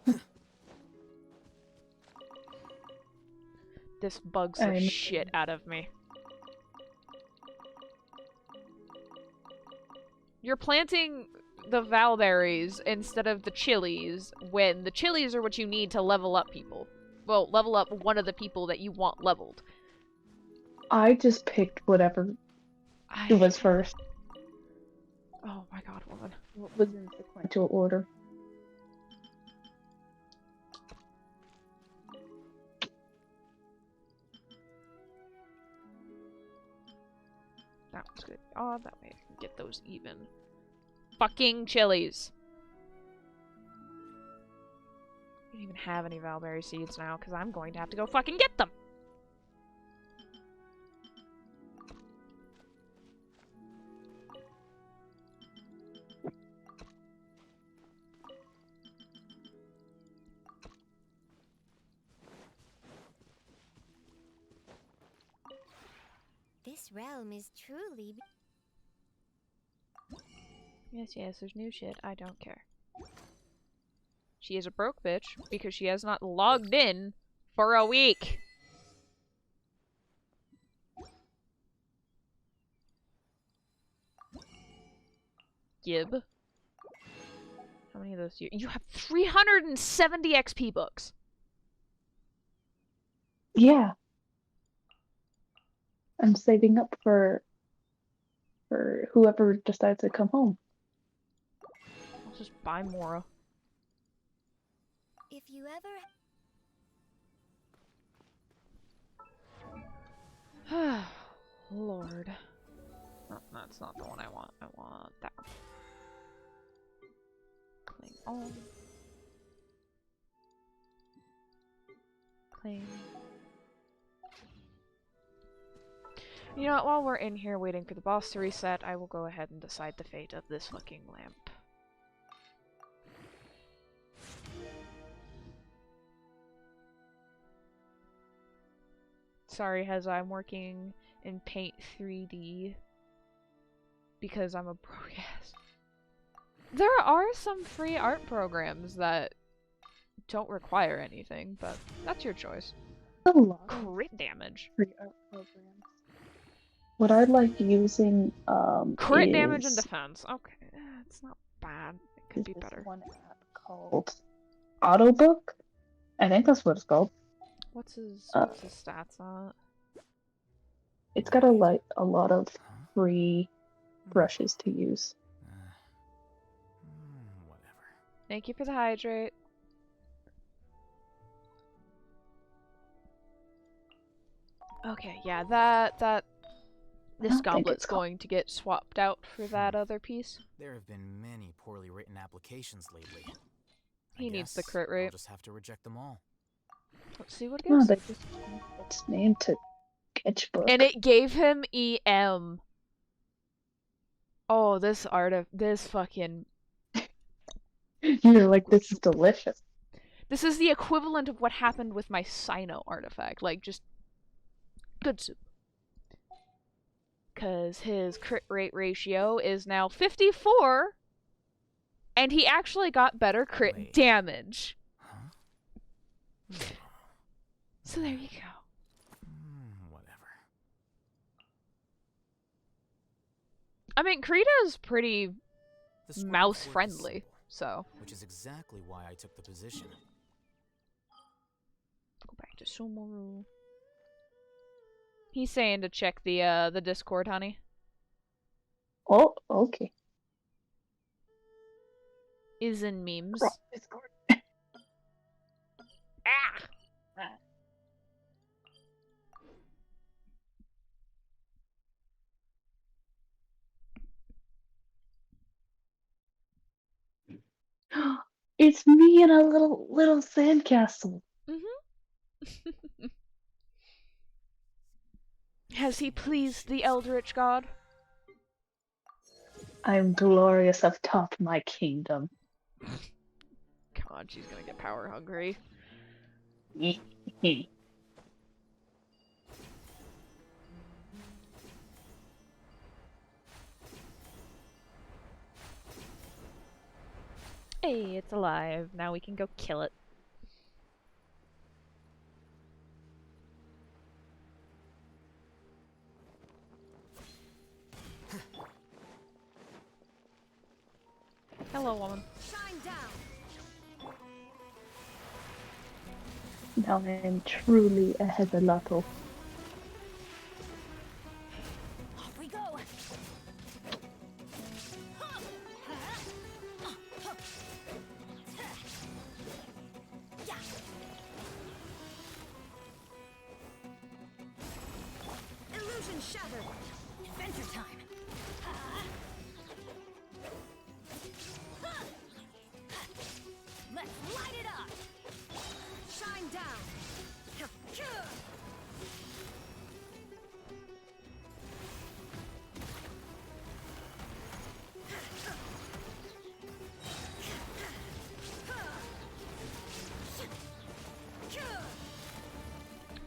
This bugs the shit out of me. You're planting the Valberries instead of the chilies when the chilies are what you need to level up people. Well, level up one of the people that you want leveled. I just picked whatever it was first. Oh my god, woman. What was in sequential order. That was good. Oh, that way I can get those even. Fucking chilies. I don't even have any Valberry seeds now, because I'm going to have to go fucking get them! This realm is truly... Yes, yes, there's new shit. I don't care. She is a broke bitch because she has not logged in for a week. Gib. How many of those do you... You have 370 XP books. Yeah. I'm saving up for whoever decides to come home. I'll just buy more. If you ever... Lord. Oh, that's not the one I want. I want that one. Cling all. Cling. You know what, while we're in here waiting for the boss to reset, I will go ahead and decide the fate of this fucking lamp. Sorry, Heza, I'm working in Paint 3D because I'm a broke ass. There are some free art programs that don't require anything, but that's your choice. A lot of Crit damage. free art programs. What I like using Crit is damage and defense. Okay, it's not bad. It could be this better. one app called Autobook. I think that's what it's called. What's his stats on it? It's got a lot of free brushes to use. Whatever. Thank you for the hydrate. Okay, yeah, this goblet's going to get swapped out for that other piece. There have been many poorly written applications lately. He needs the crit rate. I'll just have to reject them all. Let's see what it No, gives. it's named to Sketchbook. And it gave him EM. Oh, this fucking... You're like, this is delicious. This is the equivalent of what happened with my Sino artifact. Like, just... good soup. Because his crit rate ratio is now 54, and he actually got better crit damage. Huh? So there you go. Whatever. I mean, Krita's pretty The scribe mouse work is friendly, simple, so. which is exactly why I took the position. Go back to Sumaru. He's saying to check the Discord, honey. Oh, okay. Is in memes. Discord. Ah! It's me in a little sandcastle. Mm-hmm. Has he pleased the Eldritch God? I'm glorious atop my kingdom. God, she's gonna get power hungry. Hey, it's alive. Now we can go kill it. Hello, woman. Shine down. Now I am truly a Heatherlotto. Off we go. Illusion shattered. Adventure time. Let's light it up. Shine down.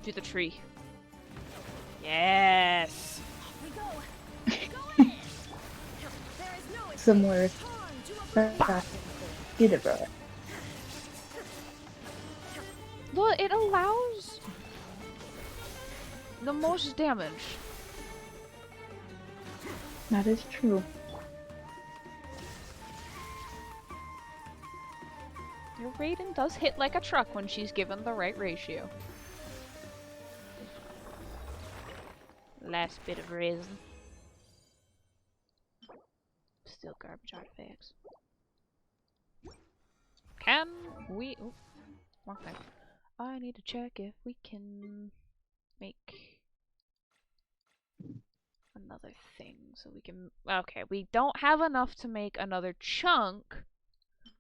Do the tree. Yes. We go. Go in. There is no Somewhere. turn to a Get it, bro. Well, it allows the most damage. That is true. Your Raiden does hit like a truck when she's given the right ratio. Last bit of resin. Still garbage artifacts. Can we... Ooh, wrong thing. I need to check if we can make another thing so we can... Okay, we don't have enough to make another chunk.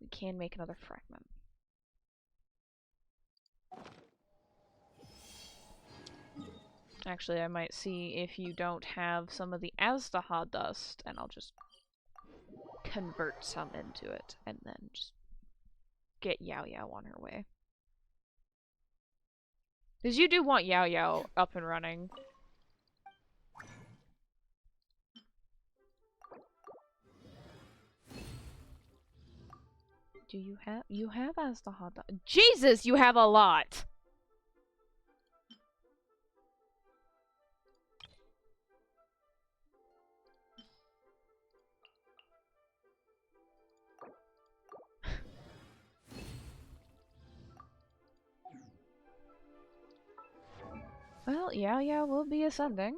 We can make another fragment. Actually, I might see if you don't have some of the Aztaha dust, and I'll just convert some into it, and then just get Yao Yao on her way. Because you do want Yao Yao up and running. Do you have... You have Aztaha dust. Jesus, you have a lot! Well, Yao Yao will be ascending.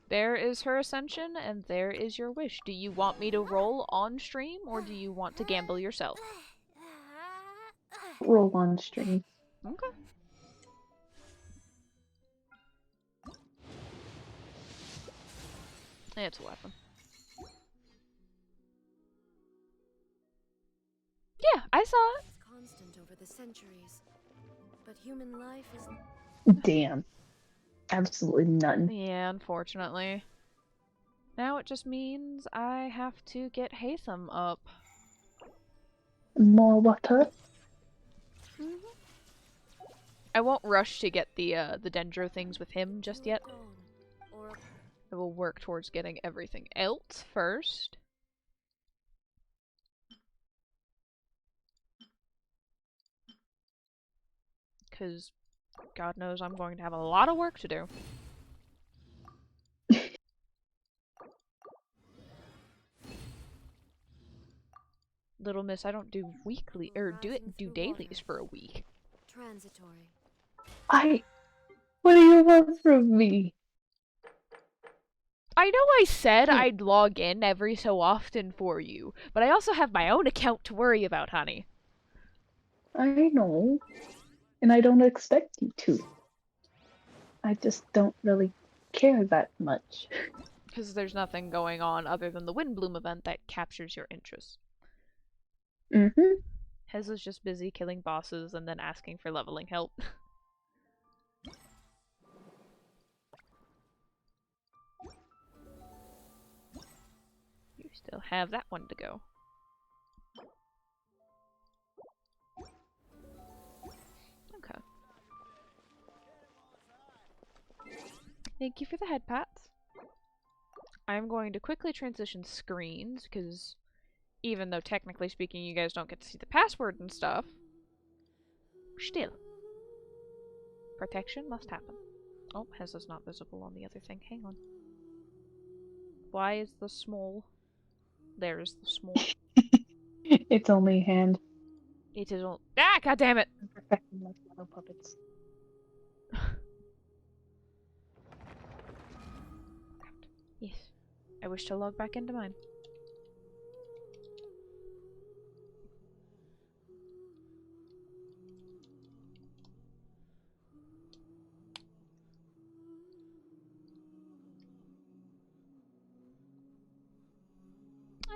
There is her ascension, and there is your wish. Do you want me to roll on stream, or do you want to gamble yourself? Roll on stream. Okay. It's a weapon. Yeah, I saw it. It's constant over the centuries, but human life is... Damn. Absolutely none. Yeah, unfortunately. Now it just means I have to get Haytham up. More water? I won't rush to get the Dendro things with him just yet. Or I will work towards getting everything else first. Because God knows I'm going to have a lot of work to do. Little Miss, I don't do weekly or do dailies for a week. transitory. What do you want from me? I know I said I'd log in every so often for you, but I also have my own account to worry about, honey. I know. And I don't expect you to. I just don't really care that much. Because there's nothing going on other than the Windbloom event that captures your interest. Mm-hmm. Hez is just busy killing bosses and then asking for leveling help. You still have that one to go. Okay. Thank you for the head pats. I'm going to quickly transition screens, because even though technically speaking you guys don't get to see the password and stuff, still, protection must happen. Oh, Hess is not visible on the other thing. Hang on. Why is the small? There's the small. It's only hand. It is all. Ah, god damn it! I'm perfecting my shadow puppets. Yes. I wish to log back into mine.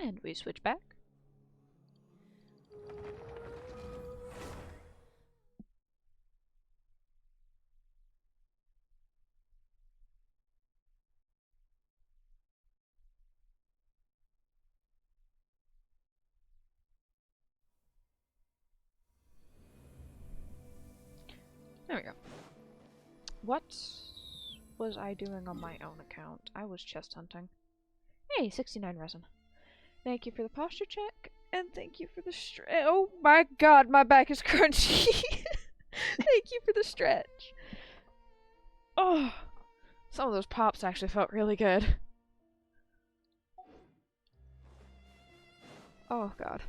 And we switch back. There we go. What was I doing on my own account? I was chest hunting. Hey, 69 resin. Thank you for the posture check, and thank you for the stretch. Oh my god, my back is crunchy. Thank you for the stretch. Oh, some of those pops actually felt really good. Oh god.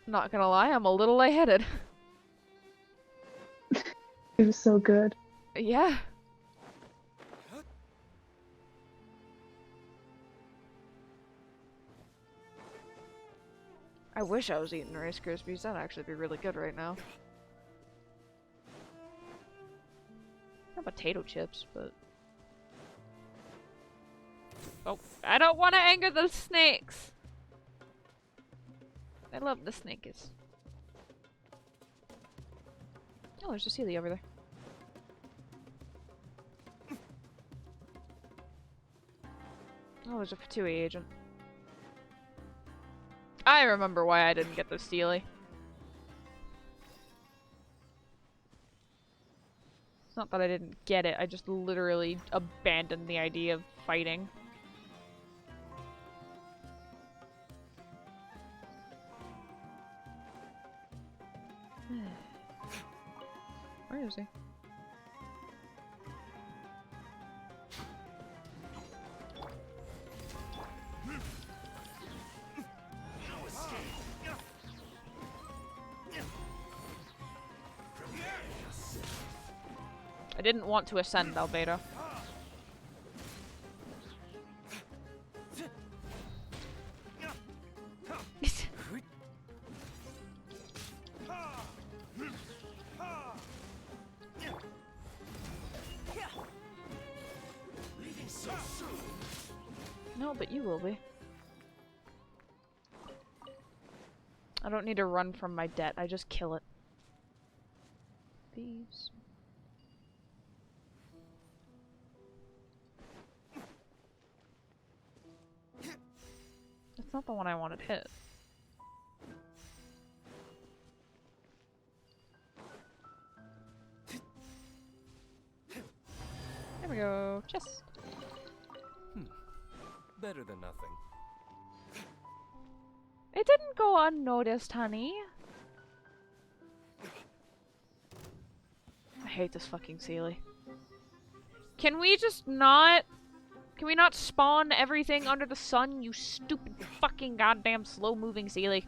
Not gonna lie, I'm a little lightheaded. It was so good. Yeah. I wish I was eating Rice Krispies. That'd actually be really good right now. Not potato chips, but... Oh, I don't want to anger the snakes! I love the snakes. Oh, there's a Sealy over there. Oh, there's a Fatui agent. I remember why I didn't get the Sealy. It's not that I didn't get it, I just literally abandoned the idea of fighting. Where is he? I didn't want to ascend, Albedo. No, but you will be. I don't need to run from my debt, I just kill it. Thieves. That's not the one I wanted hit. There we go. Chest. Better than nothing. It didn't go unnoticed, honey. I hate this fucking Sealy. Can we just not... Can we not spawn everything under the sun, you stupid fucking goddamn slow-moving Sealy?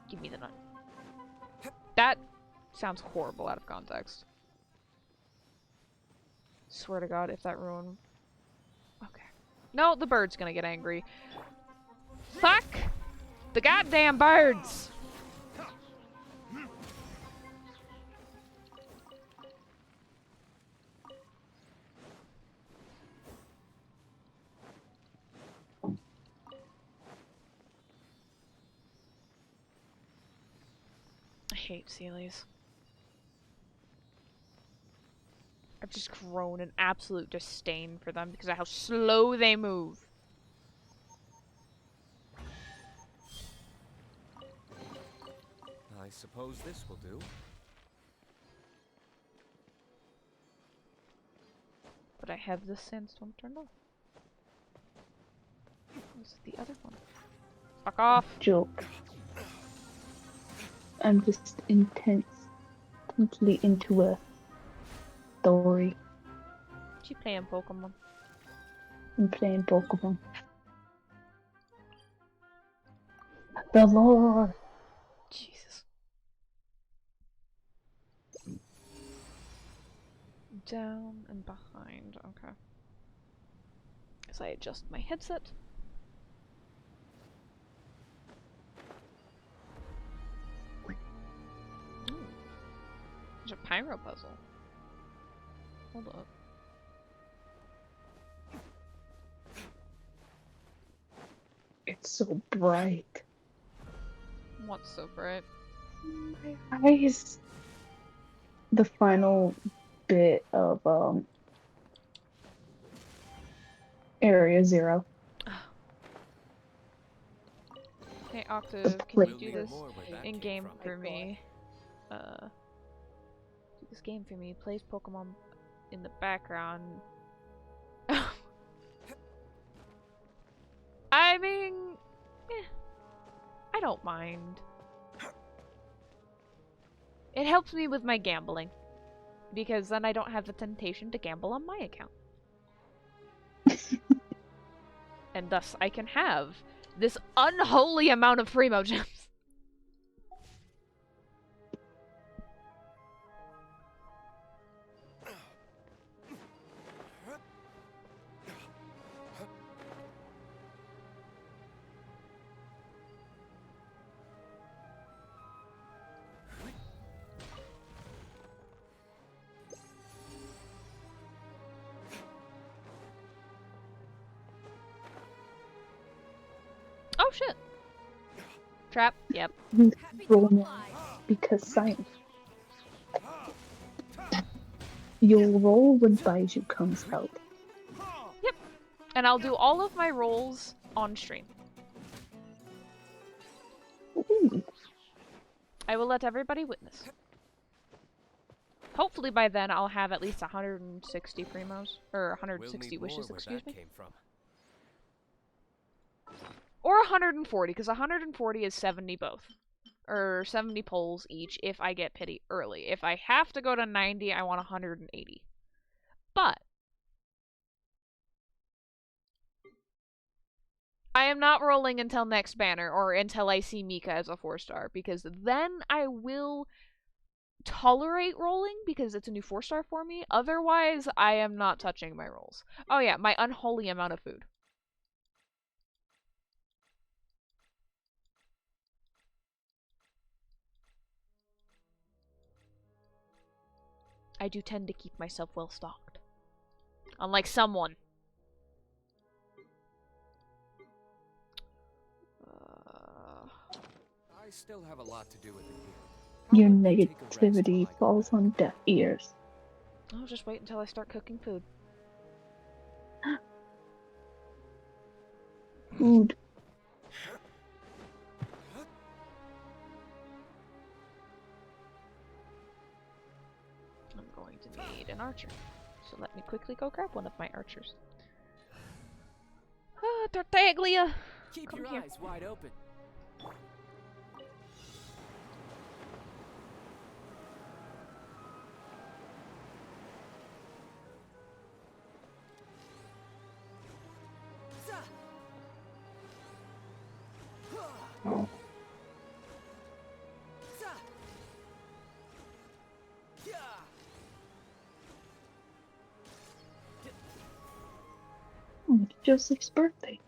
Give me the nut. That sounds horrible out of context. Swear to God, if that ruined... Okay. No, the bird's gonna get angry. Fuck! The goddamn birds! I hate Sealies. I've just grown an absolute disdain for them because of how slow they move. I suppose this will do. But I have this sandstorm turned off. What's the other one? Fuck off! Joke. I'm just intensely into a story. She playing Pokemon. I'm playing Pokemon. The lore! Jesus. Down and behind, okay. As I adjust my headset. Ooh. There's a pyro puzzle. Hold up. It's so bright. What's so bright? My eyes. The final bit of Area Zero. Hey Octave, can We'll you do hear this more where that in came game from. for me? Do this game for me. Plays Pokemon in the background. I mean, I don't mind. It helps me with my gambling. Because then I don't have the temptation to gamble on my account. And thus I can have this unholy amount of Primo gems. Oh shit. Trap? Yep. Roll because science. You'll roll when Baiju comes out. Yep. And I'll do all of my rolls on stream. Ooh. I will let everybody witness. Hopefully by then I'll have at least 160 Primos. Or 160 We'll need wishes, more where excuse that me. came from. Or 140, because 140 is 70 both. Or 70 pulls each if I get pity early. If I have to go to 90, I want 180. But I am not rolling until next banner or until I see Mika as a 4-star, because then I will tolerate rolling because it's a new 4-star for me. Otherwise, I am not touching my rolls. Oh yeah, my unholy amount of food. I do tend to keep myself well stocked. Unlike someone. I still have a lot to do with it here. Your How about we take a rest while negativity I go falls back? on deaf ears. I'll just wait until I start cooking food. Food. I'm going to need an archer. So let me quickly go grab one of my archers. Ah, Tartaglia! Keep Come your here. eyes wide open. Oh, it's Joseph's birthday.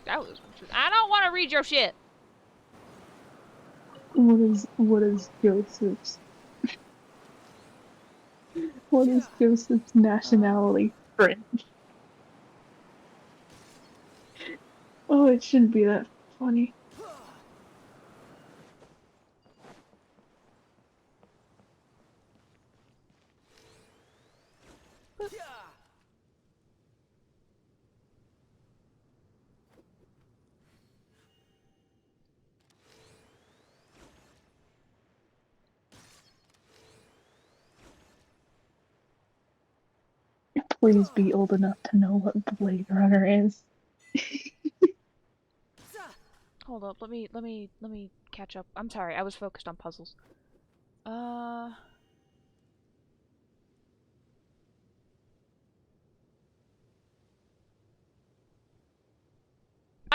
That was. I don't want to read your shit! What is Joseph's what is Joseph's nationality? French. Oh, it shouldn't be that funny. Please be old enough to know what Blade Runner is. Hold up, let me catch up. I'm sorry, I was focused on puzzles. I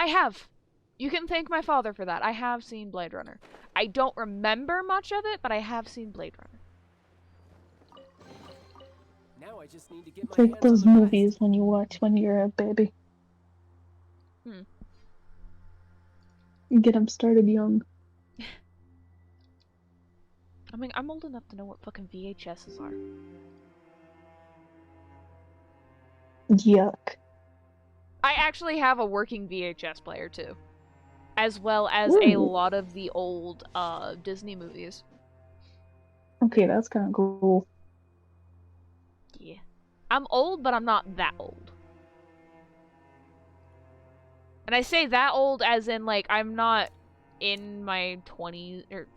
have! You can thank my father for that. I have seen Blade Runner. I don't remember much of it, but I have seen Blade Runner. Now I just need to get It's my like hands those on the movies rest. when you watch when you're a baby. Get them started young. I mean, I'm old enough to know what fucking VHSs are. Yuck. I actually have a working VHS player, too. As well as a Ooh. lot of the old, Disney movies. Okay, that's kind of cool. Yeah. I'm old, but I'm not that old. And I say that old as in, like, I'm not in my 20s, or...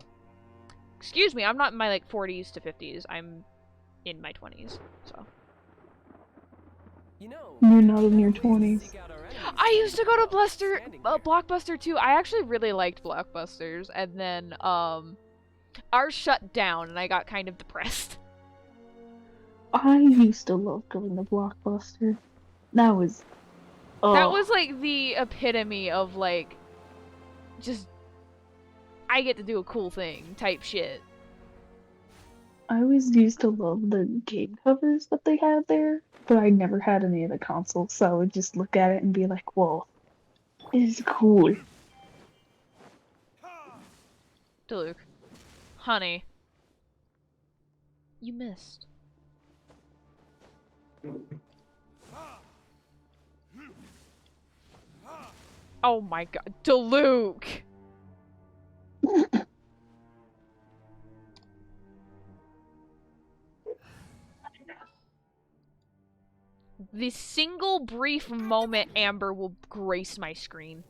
Excuse me, I'm not in my, like, 40s to 50s. I'm in my 20s, so... You know, You're there not are in your better ways to 20s. seek out our enemies I than used to go to standing there. Blockbuster too. I actually really liked Blockbusters, and then, ours shut down, and I got kind of depressed. I used to love going to Blockbuster. That was... That was, like, the epitome of, like, just... I get to do a cool thing type shit. I always used to love the game covers that they had there, but I never had any of the consoles, so I would just look at it and be like, whoa, this is cool. Diluc. Honey. You missed. Oh my god. Diluc! The single brief moment Amber will grace my screen.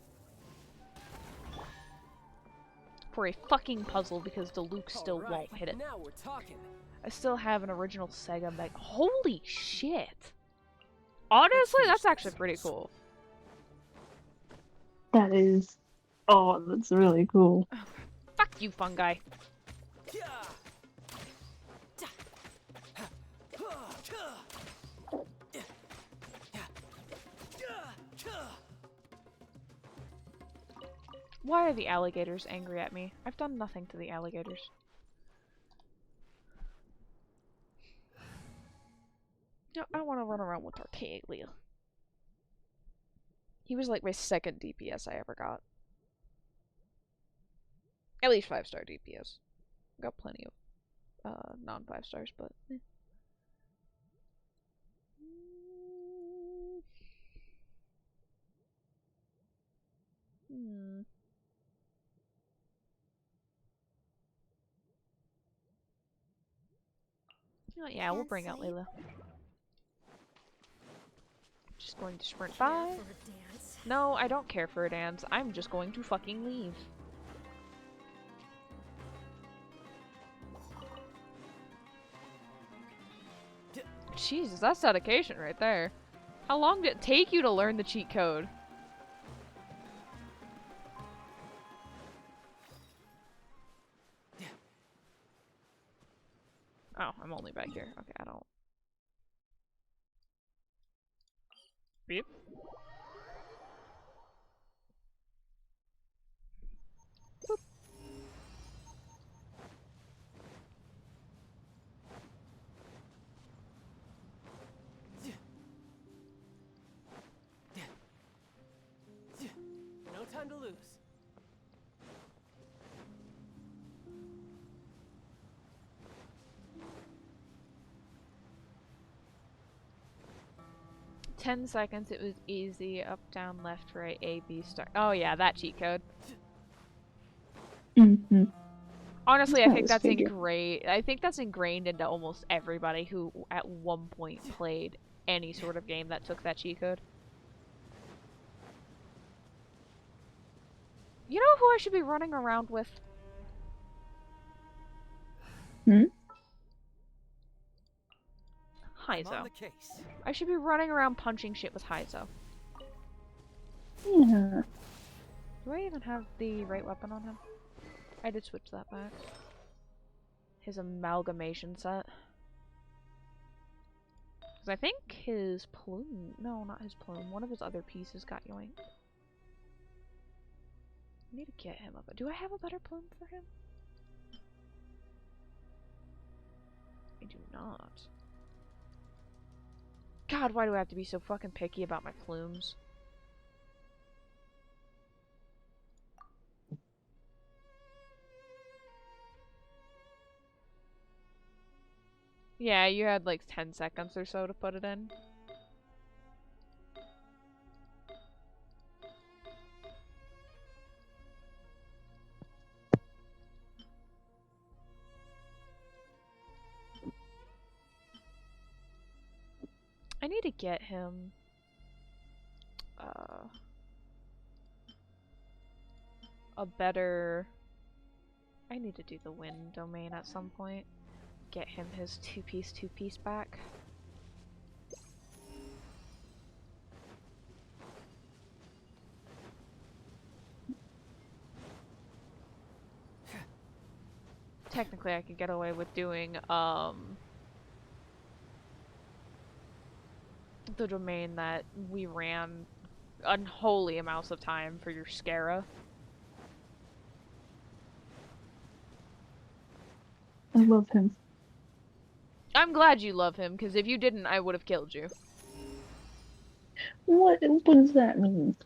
For a fucking puzzle because Diluc still won't hit it. Now we're talking. I still have an original Sega Mega. Holy shit! Honestly, that's actually pretty cool. That is... Oh, that's really cool. Fuck you, fungi. Why are the alligators angry at me? I've done nothing to the alligators. No, I want to run around with Tartaglia. He was like my second DPS I ever got. At least 5-star DPS. Got plenty of non 5 stars, but eh. Oh yeah, we'll bring out Layla. Just going to sprint by. No, I don't care for a dance. I'm just going to fucking leave. Jesus, that's dedication right there. How long did it take you to learn the cheat code? Oh, I'm only back here. Okay, I don't... Beep. Boop. No time to lose. "10 seconds, it was easy. Up, down, left, right, A, B, start." Oh yeah, that cheat code. Mm-hmm. Honestly, I think that's figure. ingrained. I think that's ingrained into almost everybody who at one point played any sort of game that took that cheat code. You know who I should be running around with? I'm on Heizo. the case. I should be running around punching shit with Heizo. Yeah. Do I even have the right weapon on him? I did switch that back. His amalgamation set. Because I think his plume... No, not his plume. One of his other pieces got yoinked. I need to get him up. Do I have a better plume for him? I do not. God, why do I have to be so fucking picky about my plumes? Yeah, you had like 10 seconds or so to put it in. I need to get him a better... I need to do the wind domain at some point. Get him his two-piece back. Technically I could get away with doing the domain that we ran unholy amounts of time for your Scara. I love him. I'm glad you love him, because if you didn't, I would have killed you. What does that mean?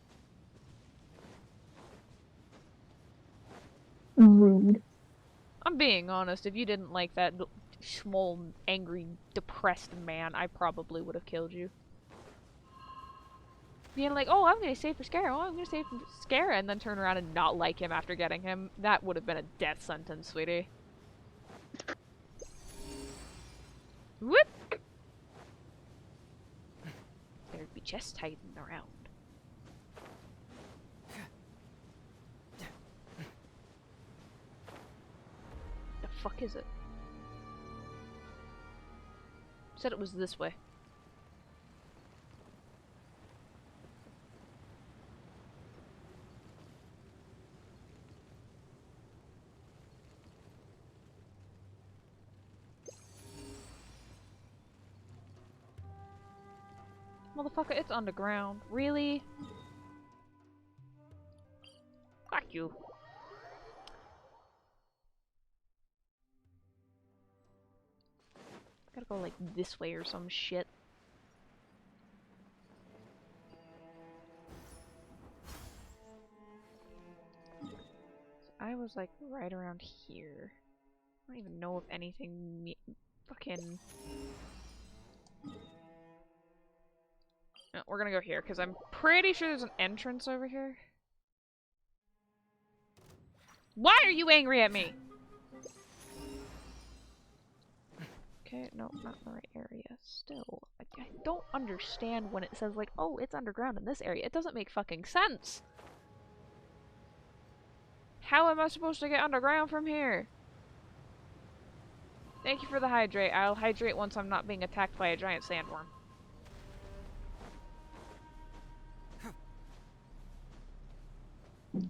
Rude. I'm being honest, if you didn't like that small, angry, depressed man, I probably would have killed you. Being like, oh, I'm gonna save for Scara, oh, I'm gonna save for Scara, and then turn around and not like him after getting him, that would have been a death sentence, sweetie. Whoop! There'd be chest hiding around. The fuck is it? Said it was this way. Motherfucker, it's underground. Really? Fuck you. Gotta go like this way or some shit. So I was like right around here. I don't even know if anything fucking... No, we're gonna go here, because I'm pretty sure there's an entrance over here. Why are you angry at me? Okay, no, not in the right area. Still, I don't understand when it says, like, oh, it's underground in this area. It doesn't make fucking sense. How am I supposed to get underground from here? Thank you for the hydrate. I'll hydrate once I'm not being attacked by a giant sandworm.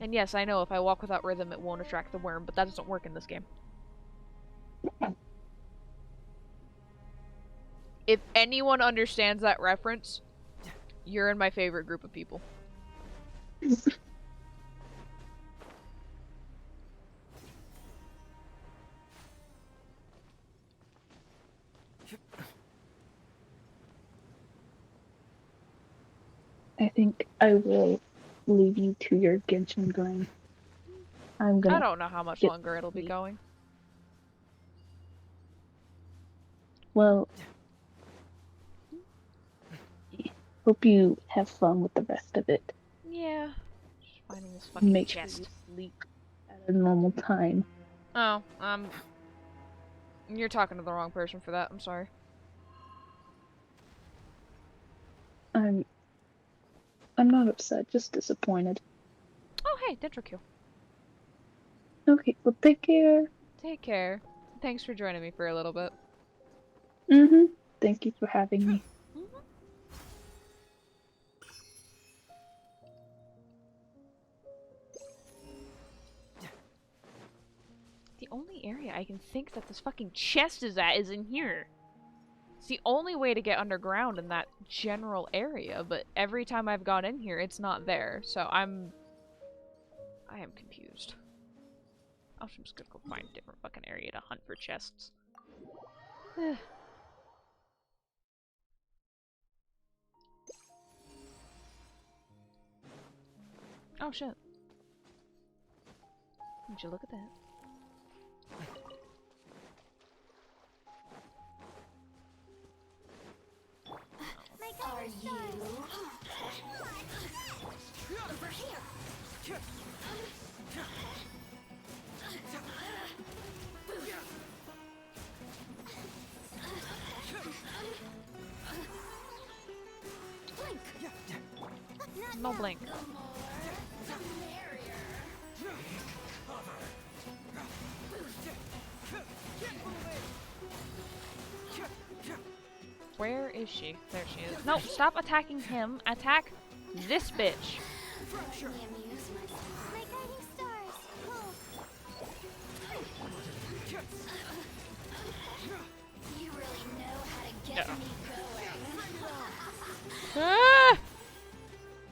And yes, I know if I walk without rhythm, it won't attract the worm, but that doesn't work in this game. If anyone understands that reference, you're in my favorite group of people. I think I will leave you to your Genshin grind. I don't know how much longer it'll be going. Well, hope you have fun with the rest of it. Yeah. Just finding this fucking Make chest. sure you sleep at a normal time. Oh, you're talking to the wrong person for that. I'm sorry. I'm not upset, just disappointed. Oh, hey, Dentrocule. Okay, well, take care. Take care. Thanks for joining me for a little bit. Mm-hmm. Thank you for having me. The only area I can think that this fucking chest is at is in here. It's the only way to get underground in that general area, but every time I've gone in here, it's not there. So I am confused. I'm just gonna go find a different fucking area to hunt for chests. Oh shit. Would you look at that? Are you? Over here. Blink. No blink. Where is she? There she is. No, stop attacking him. Attack this bitch. My guiding stars. You really know how to get me going. Ah!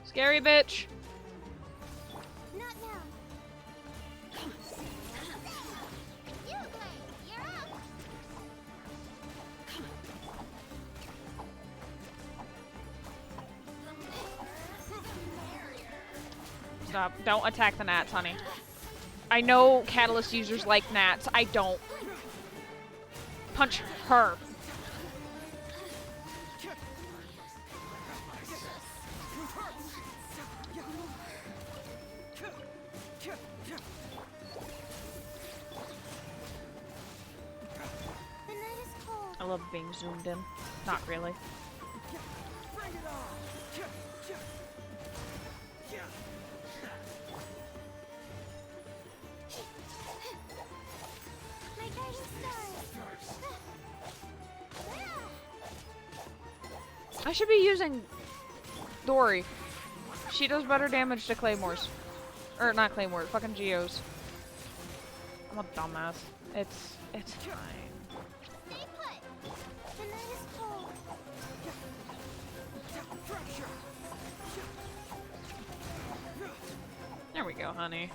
Scary bitch. Not now. You, Blake, you're up. Stop. Don't attack the gnats, honey. I know Catalyst users like gnats. I don't. Punch her. The night is cold. I love being zoomed in. Not really. My guiding stars. I should be using Dory. She does better damage to claymores. Or not claymores, fucking geos. I'm a dumbass. It's fine. Stay put. The night is cold. There we go, honey.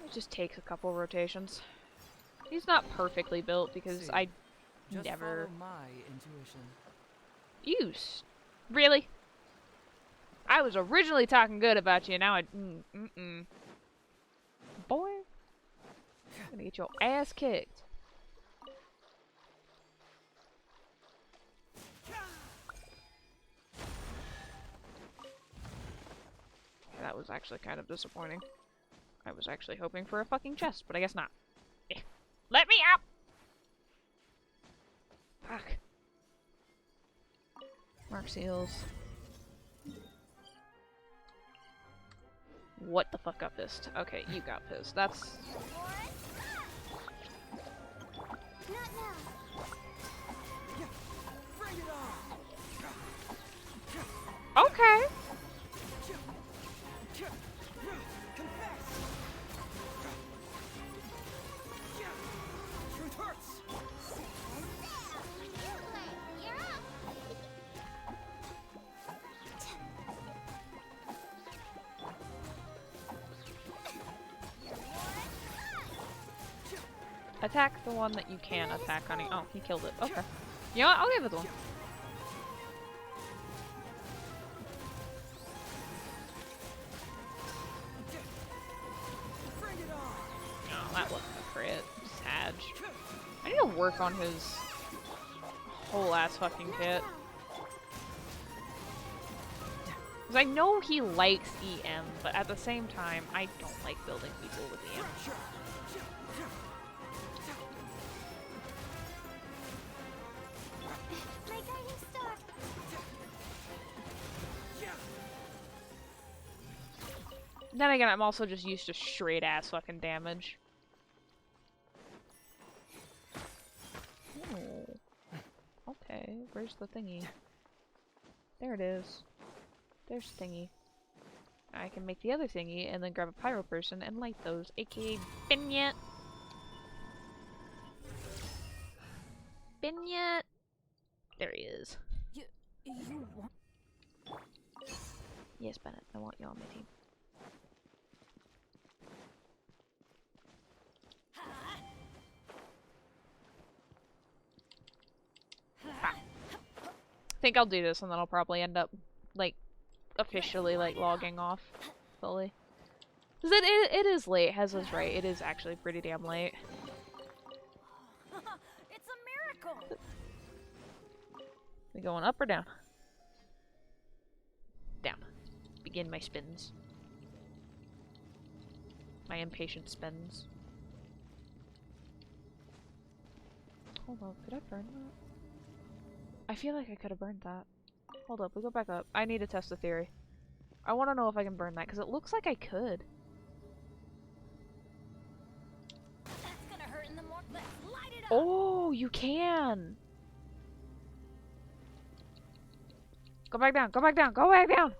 It just takes a couple rotations. He's not perfectly built because I Just never follow my intuition. use. Really? I was originally talking good about you, now I Boy, I'm gonna get your ass kicked. That was actually kind of disappointing. I was actually hoping for a fucking chest, but I guess not. Eh. Let me out! Fuck. Mark seals. What the fuck got pissed? Okay, you got pissed. That's... Not now. Okay! You're up. Attack the one that you can attack, honey. Oh, he killed it. Okay. You know what? I'll give it to him. Oh, that wasn't a crit. Sag. I need to work on his whole ass fucking kit. Because I know he likes EM, but at the same time, I don't like building people with EM. My guiding star. Then again, I'm also just used to straight ass fucking damage. Ooh. Okay, where's the thingy? There it is. There's the thingy. I can make the other thingy and then grab a pyro person and light those, aka Binyet. Binyet! There he is. You want... Yes, Bennett, I want you on my team. Ah. I think I'll do this and then I'll probably end up, like, officially, like, logging off fully. Cause it is late, Hez is right, it is actually pretty damn late. It's a miracle! We going up or down? Down. Begin my spins. My impatient spins. Hold up, could I burn that? I feel like I could have burned that. Hold up, we go back up. I need to test the theory. I want to know if I can burn that, because it looks like I could. That's gonna hurt in the more. Let's light it up! Oh, you can! Go back down, go back down, go back down!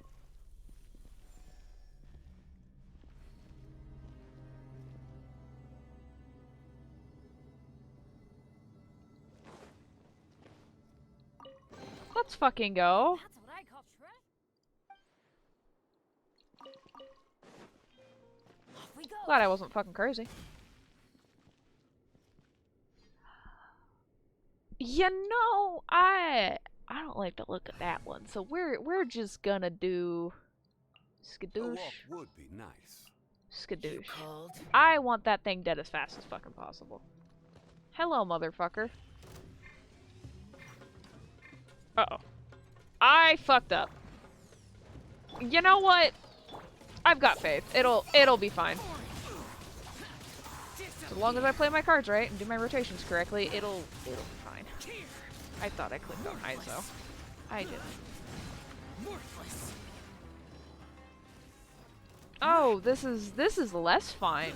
Let's fucking go. That's what I call trash. Off we go! Glad I wasn't fucking crazy. You know, I don't like the look of that one, so we're just gonna do A skadoosh. walk would be nice. Skadoosh. Called? I want that thing dead as fast as fucking possible. Hello, motherfucker. Uh-oh. I fucked up. You know what? I've got faith. It'll be fine. As long as I play my cards right and do my rotations correctly, it'll be fine. I thought I clicked on highs though. I didn't. Oh, this is less fine.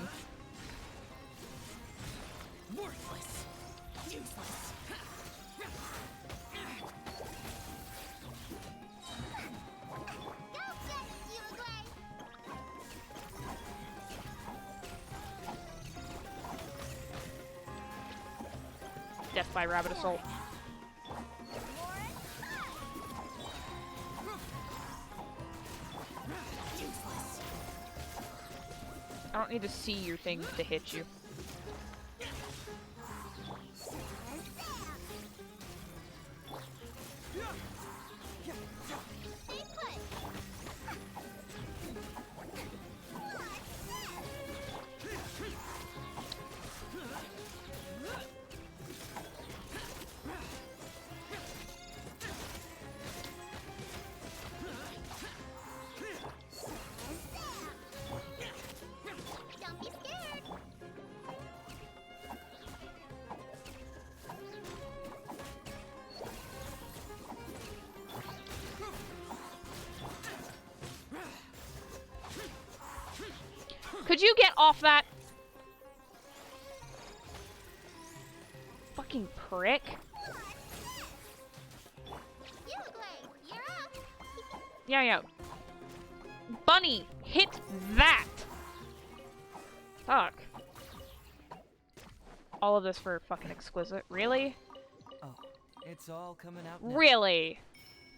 Death by Rabbit Assault. I don't need to see your things to hit you. Don't be scared. Could you get off that? Fucking prick. You're up. Yeah. Bunny, hit that! Fuck. All of this for fucking exquisite. Really? Oh, it's all coming out now. Really?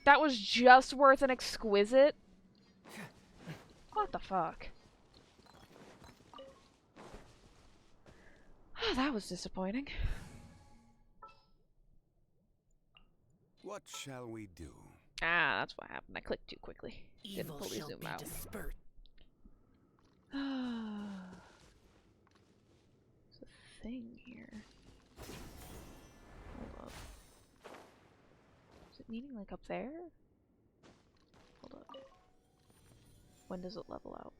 That was just worth an exquisite? What the fuck? That was disappointing. What shall we do? Ah, that's what happened. I clicked too quickly. Didn't Evil fully shall zoom be out. dispersed. There's a thing here. Hold up. Is it meaning like up there? Hold up. When does it level out?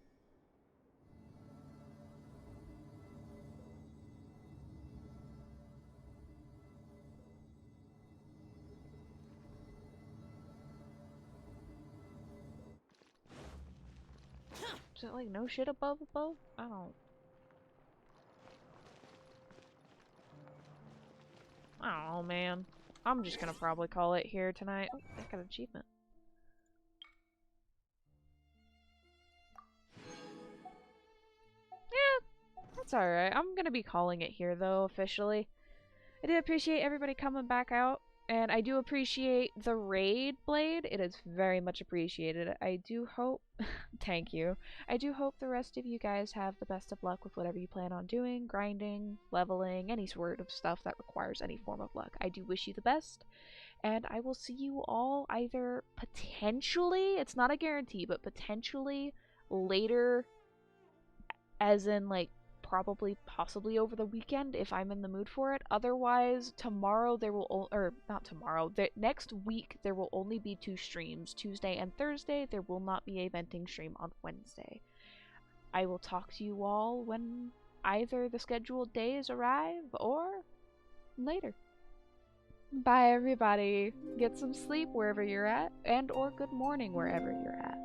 Is it like no shit above? I don't know, man. I'm just gonna probably call it here tonight. Oh, I got an achievement. Yeah, that's alright. I'm gonna be calling it here though, officially. I do appreciate everybody coming back out, and I do appreciate the raid, Blade. It is very much appreciated. I do hope, thank you. I do hope the rest of you guys have the best of luck with whatever you plan on doing, grinding, leveling, any sort of stuff that requires any form of luck. I do wish you the best, and I will see you all either potentially, it's not a guarantee, but potentially later, as in like probably possibly over the weekend if I'm in the mood for it. Otherwise, tomorrow there will or not tomorrow, next week there will only be 2 streams, Tuesday and Thursday. There will not be a venting stream on Wednesday. I will talk to you all when either the scheduled days arrive or later. Bye everybody. Get some sleep wherever you're at, and or good morning wherever you're at.